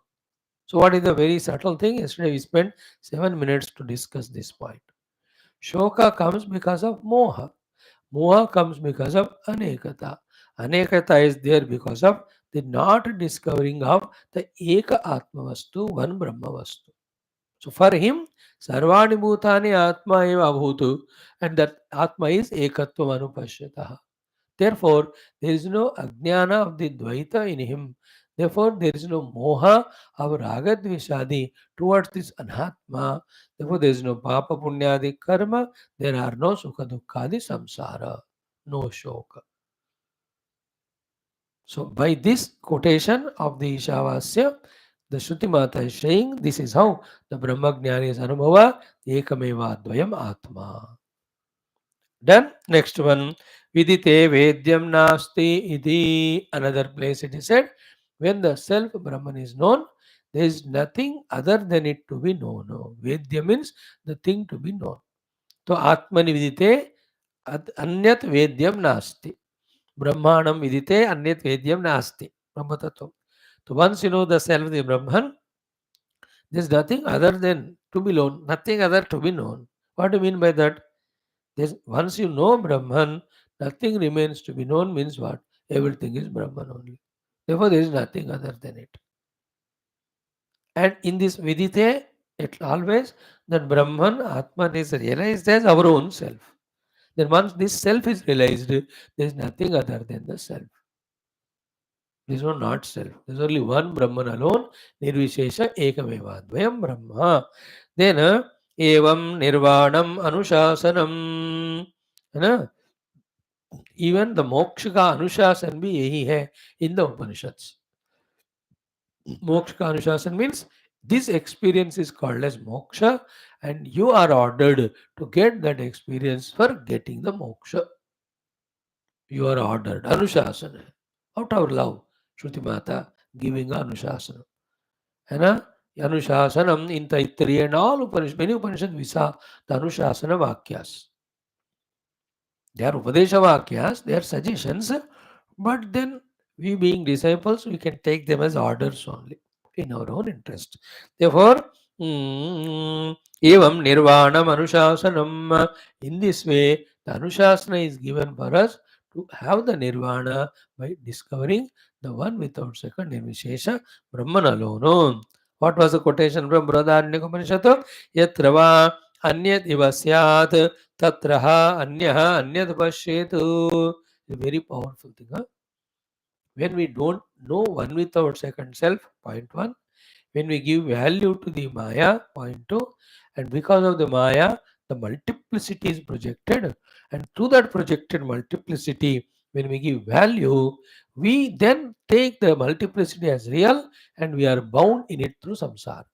So, what is the very subtle thing? Yesterday we spent 7 minutes to discuss this point. Shoka comes because of moha. Moha comes because of anekata. Anekata is there because of the not discovering of the Eka Atma Vastu, one Brahma Vastu. So for him, Sarvani Bhutani Atma eva Abhutu, and that Atma is Ekatvam Anupashyataha. Therefore, there is no Ajnana of the Dvaita in him. Therefore, there is no Moha of Ragadvishadi towards this Anatma. Therefore, there is no Papa Punyadi Karma. There are no Sukha Dukkhadi Samsara. No Shoka. So, by this quotation of the Ishavasya, the Shruti Mata is saying this is how the Brahmajnani is Anubhava Ekameva Dvayam Atma. Done. Next one. Vidite Vedyam Nasti Iti. Another place it is said, when the self Brahman is known, There is nothing other than it to be known. Vedya means the thing to be known. So Atmani vidite anyat vedyam nasti. Brahmanam vidite anyat vedyam nasti. Brahma tattva. So once you know the self, the Brahman, there is nothing other than to be known, nothing other to be known. What do you mean by that? Once you know Brahman, nothing remains to be known means what? Everything is Brahman only. Therefore, there is nothing other than it. And in this vidite, it always that Brahman, Atman is realized as our own self. Then once this self is realized, there is nothing other than the self. There is no not self. There is only one Brahman alone. Nirvishesha ekameva dvayam Brahma. Then evam nirvanam anushasanam. है ना? Even the moksha का अनुशासन भी यही है in the Upanishads. Moksha ka अनुशासन means this experience is called as moksha, and you are ordered to get that experience for getting the moksha. You are ordered. Anushasana. Out of love. Shruti Mata giving Anushasana. है ना? Anushasanam in Taittiriya and all Upanishads, many Upanishads we saw the Anushasana Vakyas. They are Upadesha Vakyas, they are suggestions, but then we being disciples, we can take them as orders only in our own interest. Therefore, evam nirvanam anushasanam. In this way, the anushasana is given for us to have the nirvana by discovering the one without second, nirvishesha, Brahman alone. What was the quotation from Bradharanyaka Upanishad? Yatra va anyat iva syat tatraha anyaha anyat pashetu. A very powerful thing. When we don't know one without second self, point one. When we give value to the Maya, point two. And because of the Maya, the multiplicity is projected. And to that projected multiplicity, when we give value, we then take the multiplicity as real and we are bound in it through samsara.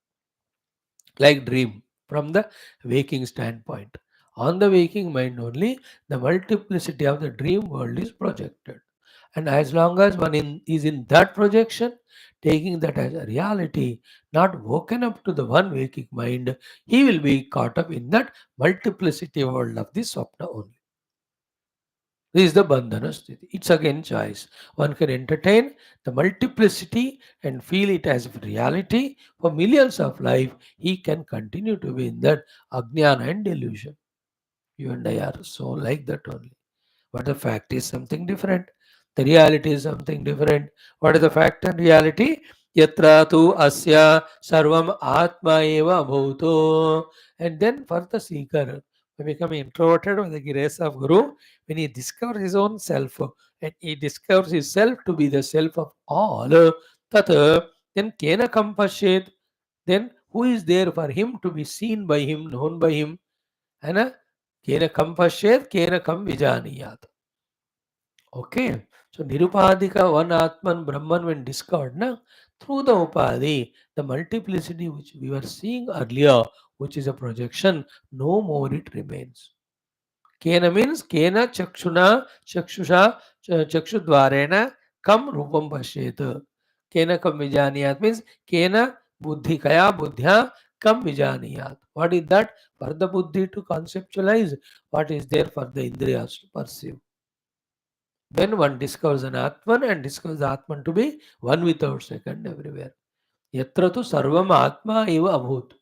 Like dream from the waking standpoint. On the waking mind only, the multiplicity of the dream world is projected. And as long as is in that projection, taking that as a reality, not woken up to the one waking mind, he will be caught up in that multiplicity world of the Swapna only. This is the bandhana sthiti. It's again choice. One can entertain the multiplicity and feel it as reality for millions of life. He can continue to be in that ajnana and delusion. You and I are so like that only. But the fact is something different. The reality is something different. What is the fact and reality? Yatra tu asya sarvam atma eva bhuto. And then for the seeker, by becoming introverted by the grace of Guru, when he discovers his own self and he discovers his self to be the self of all, tat, then kena kampashet, then who is there for him to be seen by him, known by him? है ना? केन कम पश्येत केन कम विजानीयात. Okay, so Nirupadika, one Atman, Brahman, when discovered, na, through the Upadi, the multiplicity which we were seeing earlier, which is a projection, no more it remains. Kena means Kena Chakshuna, Chakshusha, Chakshudvarena, Kam Rupam Pashyet. Kena Kam Vijaniyat means Kena Buddhi Kaya Buddhya Kam Vijaniyat. What is that? For the Buddhi to conceptualize, what is there for the Indriyas to perceive. Then one discovers an Atman and discovers Atman to be one without second everywhere. Yatra tu sarvam Atma eva abhut.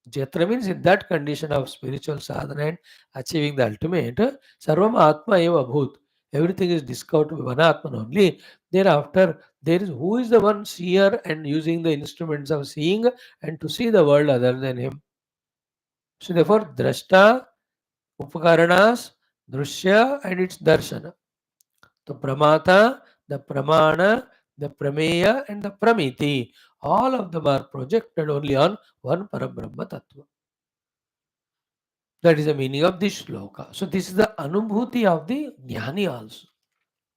Yatra means in that condition of spiritual sadhana and achieving the ultimate, sarvam Atma eva abhut. Everything is discovered to be one Atman only. Thereafter, there is who is the one seer and using the instruments of seeing and to see the world other than him. So therefore, drashta, upakaranas, drushya and its darshana. The Pramata, the Pramana, the Prameya, and the Pramiti, all of them are projected only on one Parabrahma Tattva. That is the meaning of this shloka. So, this is the Anubhuti of the Jnani also.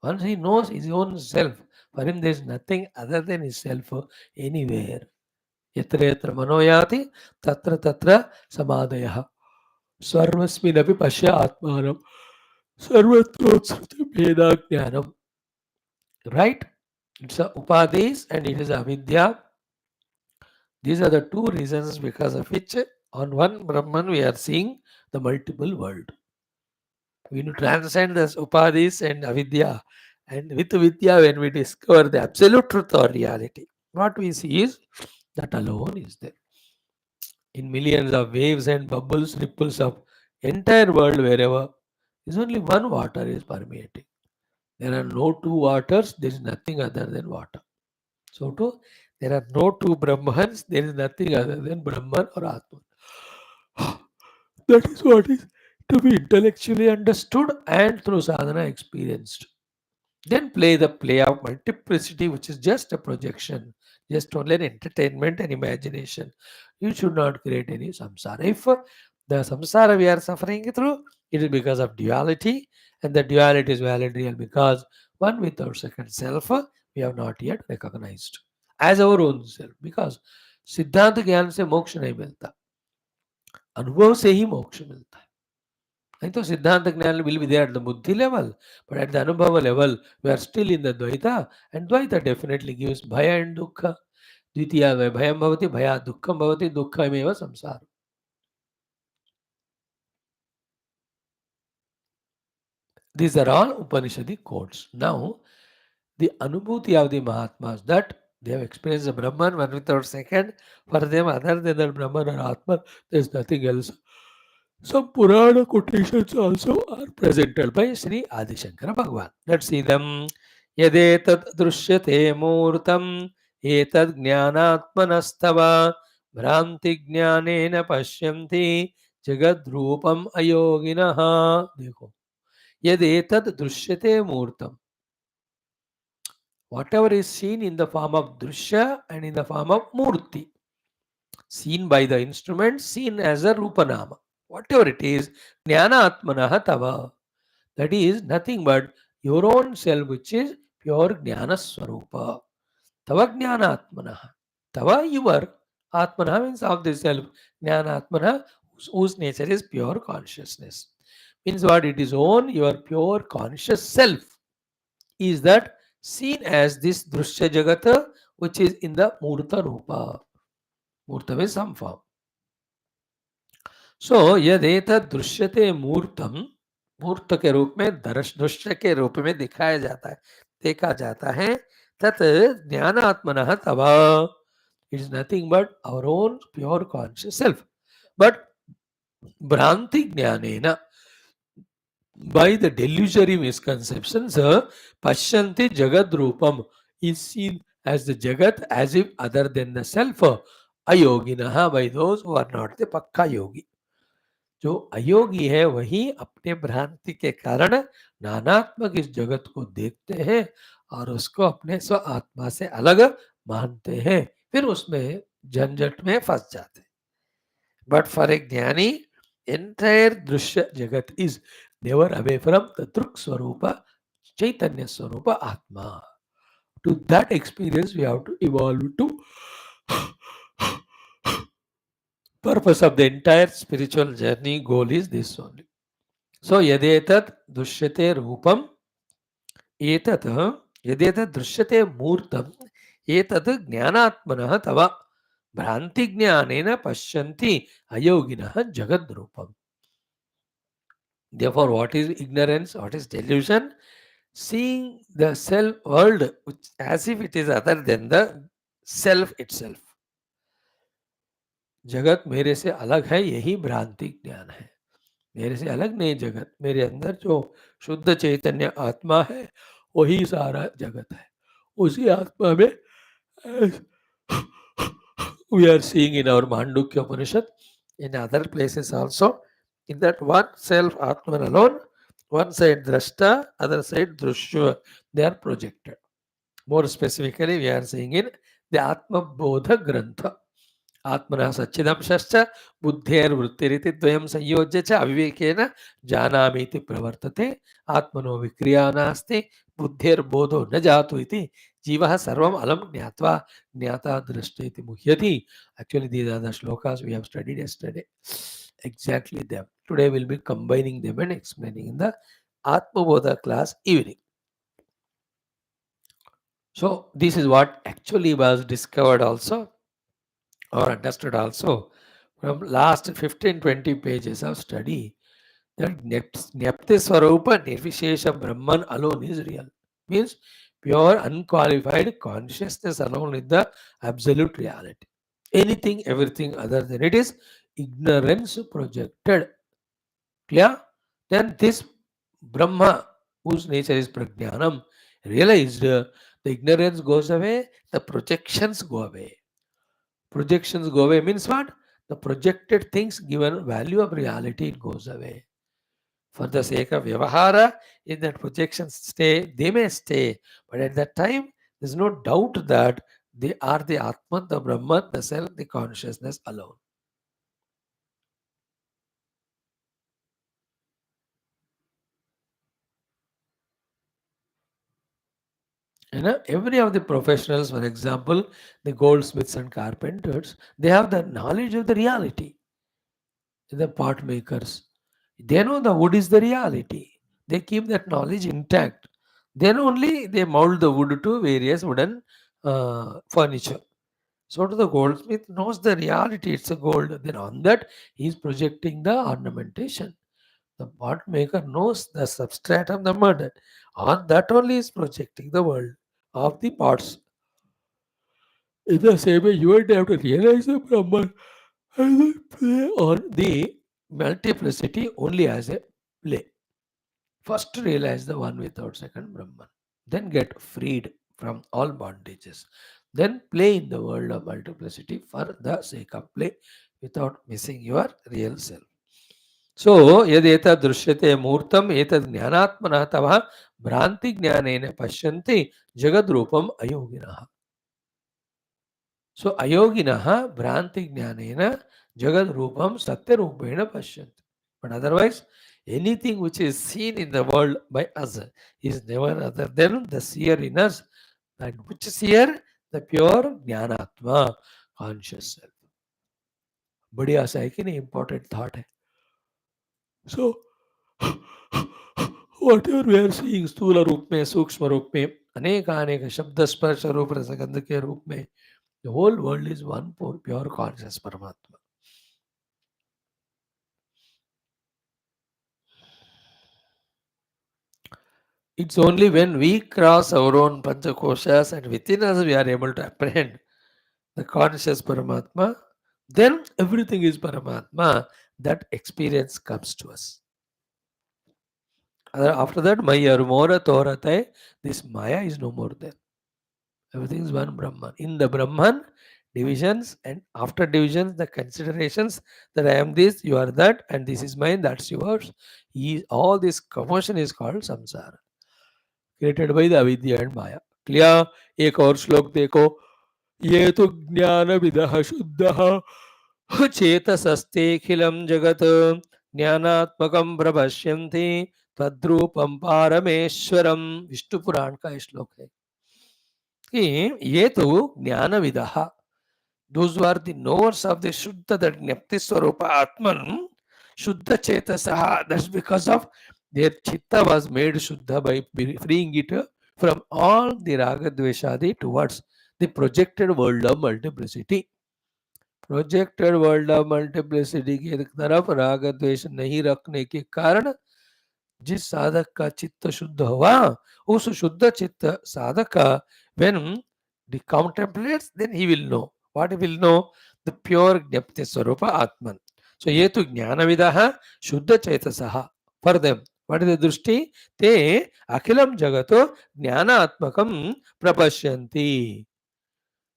Once he knows his own self, for him there is nothing other than his self anywhere. Yatra yatra manoyati, tatra tatra samadaya. Sarvasminapi pasya atmanam. Sarvatrotsruti veda jnanam. Right? It's a upadis and it is avidya. These are the two reasons because of which on one Brahman we are seeing the multiple world. We need to transcend this upadhis and avidya. And with vidya, when we discover the absolute truth or reality, what we see is that alone is there. In millions of waves and bubbles, ripples of entire world wherever, is only one water is permeating. There are no two waters, there is nothing other than water. So too, there are no two Brahmans, there is nothing other than Brahman or Atman. That is what is to be intellectually understood and through sadhana experienced. Then play the play of multiplicity, which is just a projection, just only an entertainment and imagination. You should not create any samsara. If the samsara we are suffering through, it is because of duality, and the duality is valid real because one without second self we have not yet recognized as our own self. Because सिद्धांत ज्ञान से मोक्ष नहीं मिलता, अनुभव से ही मोक्ष मिलता है. नहीं तो सिद्धांत ज्ञान will be there at the buddhi level, but at the anubhava level, we are still in the dvaita, and dvaita definitely gives bhaya and dukkha. द्वितीया में भयम भवति भया दुःखम भवति दुःखमेव संसार. These are all Upanishadic quotes. Now, the anubhuti of the Mahatmas that they have experienced the Brahman one without second. For them, other than the Brahman or Atman, there is nothing else. Some Purana quotations also are presented by Sri Adi Shankara Bhagavan. Let's see them. Yadetat drushyate murtam etad jnanatmanastava भ्रांति ज्ञानेन पश्यन्ति जगद रूपम अयोगिनः. देखो, यद एतद दृश्यते मूर्तम, whatever is seen in the form of drishya and in the form of murti, seen by the instrument, seen as a rupanama, whatever it is, jnana atmanah tava, that is nothing but your own self, which is pure jnana swarupa. Tava jnana atmanah, tava your atmanah means of the self, jnana atmanah, whose nature is pure consciousness. Means what? It is own your pure conscious self is that seen as this drushya jagata, which is in the murta rupa. Murta means some form. So यदेत दृश्यते मूर्तम, मूर्त के रूप में दृश्य के रूप में दिखाया जाता है, देखा जाता है, तत् ज्ञानात्मनः तव, it is nothing but our own pure conscious self. But भ्रांति ज्ञानेन, by the delusory misconceptions, pashyanti jagad rupam, is seen as the jagat as if other than the self. Ayoginaha, by those who are not the pakka yogi. जो अयोगी है वही अपने भ्रांति के कारण नानात्मक इस जगत को देखते हैं और उसको अपने स्व आत्मा से अलग मानते हैं, फिर उसमें झंझट में फंस जाते हैं. बट फॉर ए ज्ञानी, entire दृश्य जगत is never away from the Druk Swarupa, Chaitanya Swarupa Atma. To that experience, we have to evolve to purpose of the entire spiritual journey. Goal is this only. So, yadetat dushyate rupam, etat yadetat dushyate murtam, etat jnanatmanah tava भ्रांति ज्ञानेन पश्यन्ति अयोगिनः जगद रूपम. Therefore, what is ignorance? What is delusion? Seeing the self world which, as if it is other than the self itself. जगत मेरे से अलग है, यही भ्रांति ज्ञान है. मेरे से अलग नहीं जगत, मेरे अंदर जो शुद्ध चैतन्य आत्मा है वही सारा जगत है. उसी आत्मा में we are seeing in our Mandukya Upanishad, in other places also, in that one self Atman alone, one side Drashta, other side Drushya, they are projected. More specifically, we are seeing in the Atma Bodha Grantha. आत्मनः सच्चिदंशश्च बुद्धेर्वृत्तिरिति द्वयं संयोज्य च अविवेकेन जानामीति प्रवर्तते. आत्मनो विक्रिया नास्ति बुद्धेर्बोधो न जातु इति जीवः सर्वम् अलम् ज्ञात्वा ज्ञाता दृष्टे इति मुह्यति. Actually, these are the shlokas we have studied yesterday. Exactly them. Today we'll be combining them and explaining in the Atma Bodha class evening. So this is what actually was discovered also or understood also from last 15-20 pages of study that Nyapti Swarupa Nirvishesha Brahman alone is real. Means pure unqualified consciousness alone is the absolute reality. Anything, everything other than it is ignorance projected. Clear? Then this Brahma, whose nature is Prajnanam, realized the ignorance goes away, the projections go away. Projections go away means what? The projected things given value of reality, it goes away. For the sake of Vyavahara, if that projections stay, they may stay. But at that time, there's no doubt that they are the Atman, the Brahman, the self, the consciousness alone. Every of the professionals, for example, the goldsmiths and carpenters, they have the knowledge of the reality. The pot makers, they know the wood is the reality. They keep that knowledge intact. Then only they mold the wood to various wooden furniture. So to the goldsmith knows the reality, it's a gold. Then on that he is projecting the ornamentation. The pot maker knows the substrate of the mud. On that only is projecting the world of the pots. In the same way, you and I have to realize the Brahman as a play on the multiplicity only as a play. First realize the one without second Brahman. Then get freed from all bondages. Then play in the world of multiplicity for the sake of play without missing your real self. So, यद् एतद् दृश्यते मूर्तम् एतद् ज्ञानात्मनः तव भ्रान्ति ज्ञानेन पश्यन्ति जगद्रूपम् अयोगिनः. So, ayoginah bhranti jnanena jagad rupam satya rupena pashyanti. But otherwise, anything which is seen in the world by us is never other than the seer in us. And which seer? The pure jnanatma, conscious self. बढ़िया सा है कि नहीं important thought है. So, whatever we are seeing स्थूल रूप में सूक्ष्म रूप में अनेक शब्द स्पर्श रूप रसगंध के रूप में the whole world is one pure conscious Paramatma. It's only when we cross our own Panchakoshas and within us we are able to apprehend the conscious Paramatma, then everything is Paramatma. That experience comes to us. After that, Maya Rumora Torate, this Maya is no more there. Everything is one Brahman. In the Brahman, divisions, and after divisions, the considerations that I am this, you are that, and this is mine, that's yours. All this commotion is called samsara, created by the avidya and maya. Clear? एक और श्लोक देखो. ये तो ज्ञान विदः शुद्धः चेतसस्तेऽखिलं जगत् ज्ञानात्मकं प्रपश्यन्ति तद्रूपं पारमेश्वरम. विष्णु पुराण का श्लोक है कि ये तो ज्ञान विदः, those who are the knowers of the Shuddha, that Nyapti Swarupa Atman, Shuddha Chetasaha, that's because of their Chitta was made Shuddha by freeing it from all the Raga Dveshadi towards the projected world of multiplicity. Projected world of multiplicity की तरफ राग द्वेष नहीं रखने के कारण जिस साधक का चित्त शुद्ध हुआ, उस शुद्ध चित्त साधक का when he contemplates, then he will know. What he will know? The pure Jnapti Swarupa Atman. So ye tu jnanavidaha shuddha chetasaha. For them, what is the drushti? Te akhilam jagato jnana atmakam prapashyanti.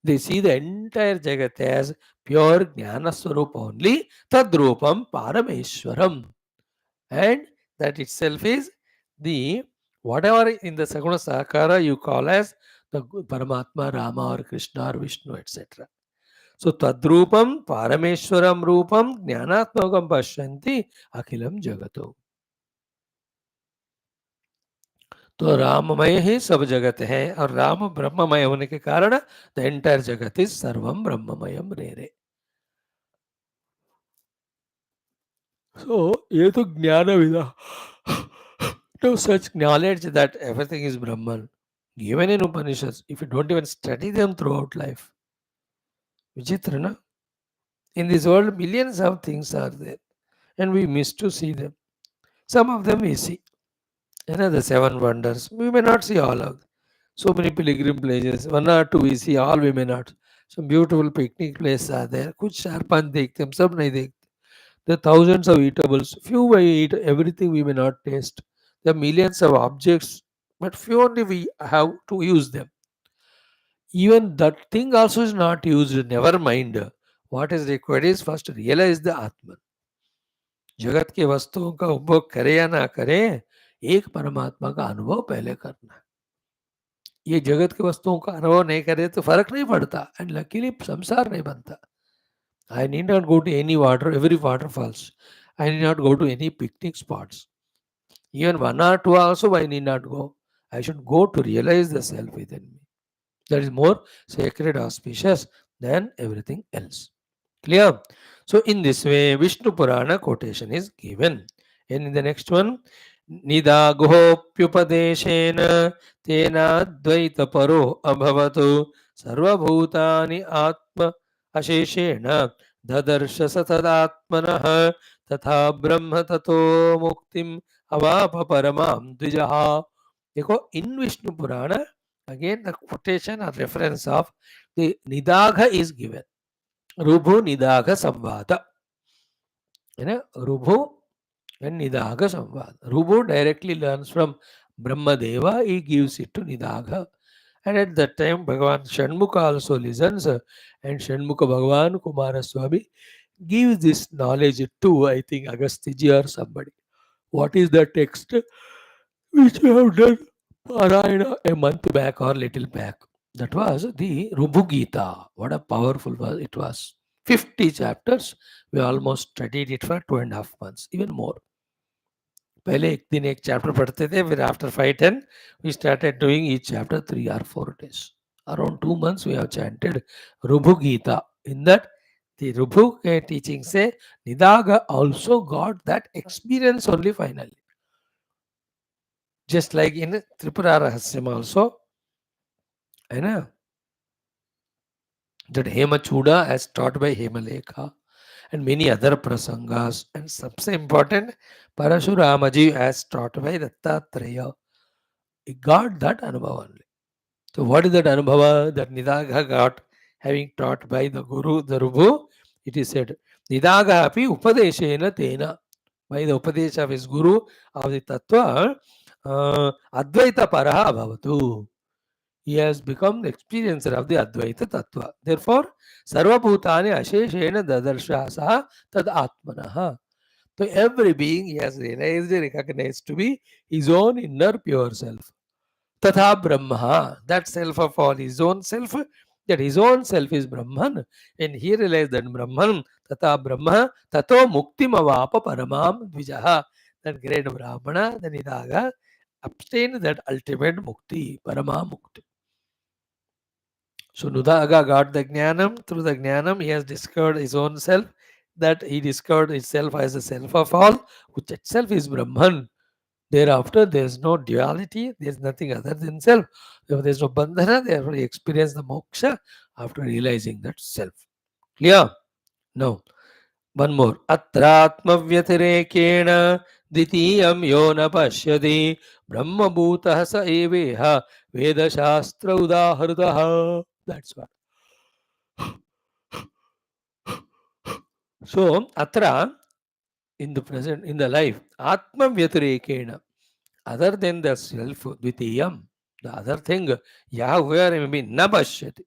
They see the entire jagat as pure jnana swarupa only, tadrupam parameshwaram. And that itself is the whatever in the Saguna Sakara you call as the Paramatma, Rama or Krishna or Vishnu, etc. So Tadrupam Parameshwaram Rupam Jnanatmakam Pashyanti Akhilam Jagato. तो राममय ही सब जगत है और राम ब्रह्ममय होने के कारण the entire जगत is सर्वम ब्रह्ममयम रे रे. So ये तो ज्ञान विदा. To such knowledge that everything is Brahman, given in Upanishads, if you don't even study them throughout life. Vichitra, na? In this world, millions of things are there, and we miss to see them. Some of them we see. The seven wonders. We may not see all of them. So many pilgrim places. One or two we see, all we may not. Some beautiful picnic places are there. कुछ चार पांच देखते हम सब नहीं देखते. There are thousands of eatables. Few we eat, everything we may not taste. There are millions of objects, but few only we have to use them. Even that thing also is not used. Never mind. What is required is first realize the Atman. जगत के वस्तुओं का उपभोग करे या ना करे, एक परमात्मा का अनुभव पहले करना है. ये जगत के वस्तुओं का अनुभव नहीं करे तो फर्क नहीं पड़ता, एंड लकीली संसार नहीं बनता. I need not go to any water, every waterfalls. I need not go to any picnic spots. Even one or two also I need not go. I should go to realize the self within me. That is more sacred, auspicious than everything else. Clear? So, in this way, Vishnu Purana quotation is given. And in the next one, Nidagohopyupadeshena tena dvaita paro abhavatu sarvabhutani atma asheshena dadarsha satadatmanah तथा ब्रह्म ततो मुक्तिम अवाप परमाम द्विजहा. देखो, इन विष्णु पुराण again the quotation or reference of the Nidagha is given. Rubhu Nidagha Samvada. Rubhu and Nidagha Samvada. Rubhu directly learns from Brahmadeva, he gives it to Nidagha. And at that time, Bhagavan Shanmukha also listens, and Shanmukha Bhagavan Kumaraswamy gives this knowledge to, I think, Agastiji or somebody. What is the text which we have done Parayana a month back or little back? That was the Rubhu Gita. What a powerful it was. 50 chapters. We almost studied it for 2.5 months, even more. पहले एक दिन एक chapter पढ़ते थे, फिर after 5-10 we started doing each chapter 3 or 4 days. Around 2 months we have chanted Rubhu Gita. In that, the Rubhu teaching say Nidaga also got that experience only finally. Just like in Tripura Rahasyam also, I know that Hemachuda as taught by Hemalekha and many other prasangas, and सबसे important Parashuramaji as taught by Dattatreya. He got that anubhava only. So what is that anubhava that Nidaga got having taught by the Guru, the Rubhu? It is said, Nidaga api upadeshena tena. By the upadesha of his Guru of the Tattva, Advaita Paraha Bhavatu. He has become the experiencer of the Advaita Tattva. Therefore, Sarvabhutani Asheshena Dadarshasa Tad Atmanaha. So every being he has realized, recognized to be his own inner pure self. Tatha Brahma, that self of all, his own self, that his own self is Brahman. And he realized that Brahman, Tatha Brahma, Tato Mukti Mavapa Paramam Dvijaha. That great Brahmana, the Nidaga, obtained that ultimate Mukti, Parama Mukti. So Nidaga got the Jnanam. Through the Jnanam, he has discovered his own self, that he discovered himself as the self of all, which itself is Brahman. Thereafter, there is no duality, there is nothing other than self. Therefore, there is no bandhana, therefore, he experiences the moksha after realizing that self. Clear? Now, one more. Atratma vyatirekena ditiyam yona pashyati brahma bhutah sa eveha veda shastra udahartaha. That's what. So, atra, in the present, in the life, atma vyatirekena, other than the self, dvitiyam, the other thing, yah, where may be nabashyati.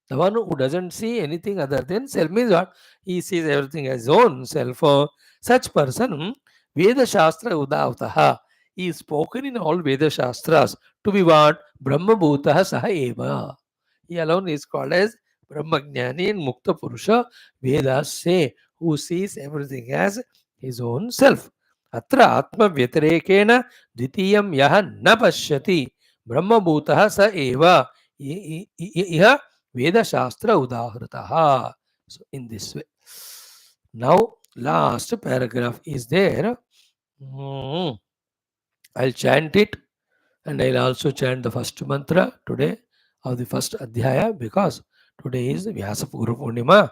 The one who doesn't see anything other than self means what? He sees everything as his own self. Such person, Veda Shastra Udavtaha, he is spoken in all Veda Shastras to be what? Brahma Bhutaha Saha Eva. He alone is called as Brahmajnani and Mukta Purusha. Vedas say, who sees everything as his own self. Atra Atma Vyatirekena Dvitiyam Yaha Na Pashyati Brahma Bhutaha Sa Eva. Iha Veda Shastra Udahrataha. So, in this way. Now, last paragraph is there. I'll chant it, and I'll also chant the first mantra today of the first adhyaya, because today is Vyasa Guru Purnima.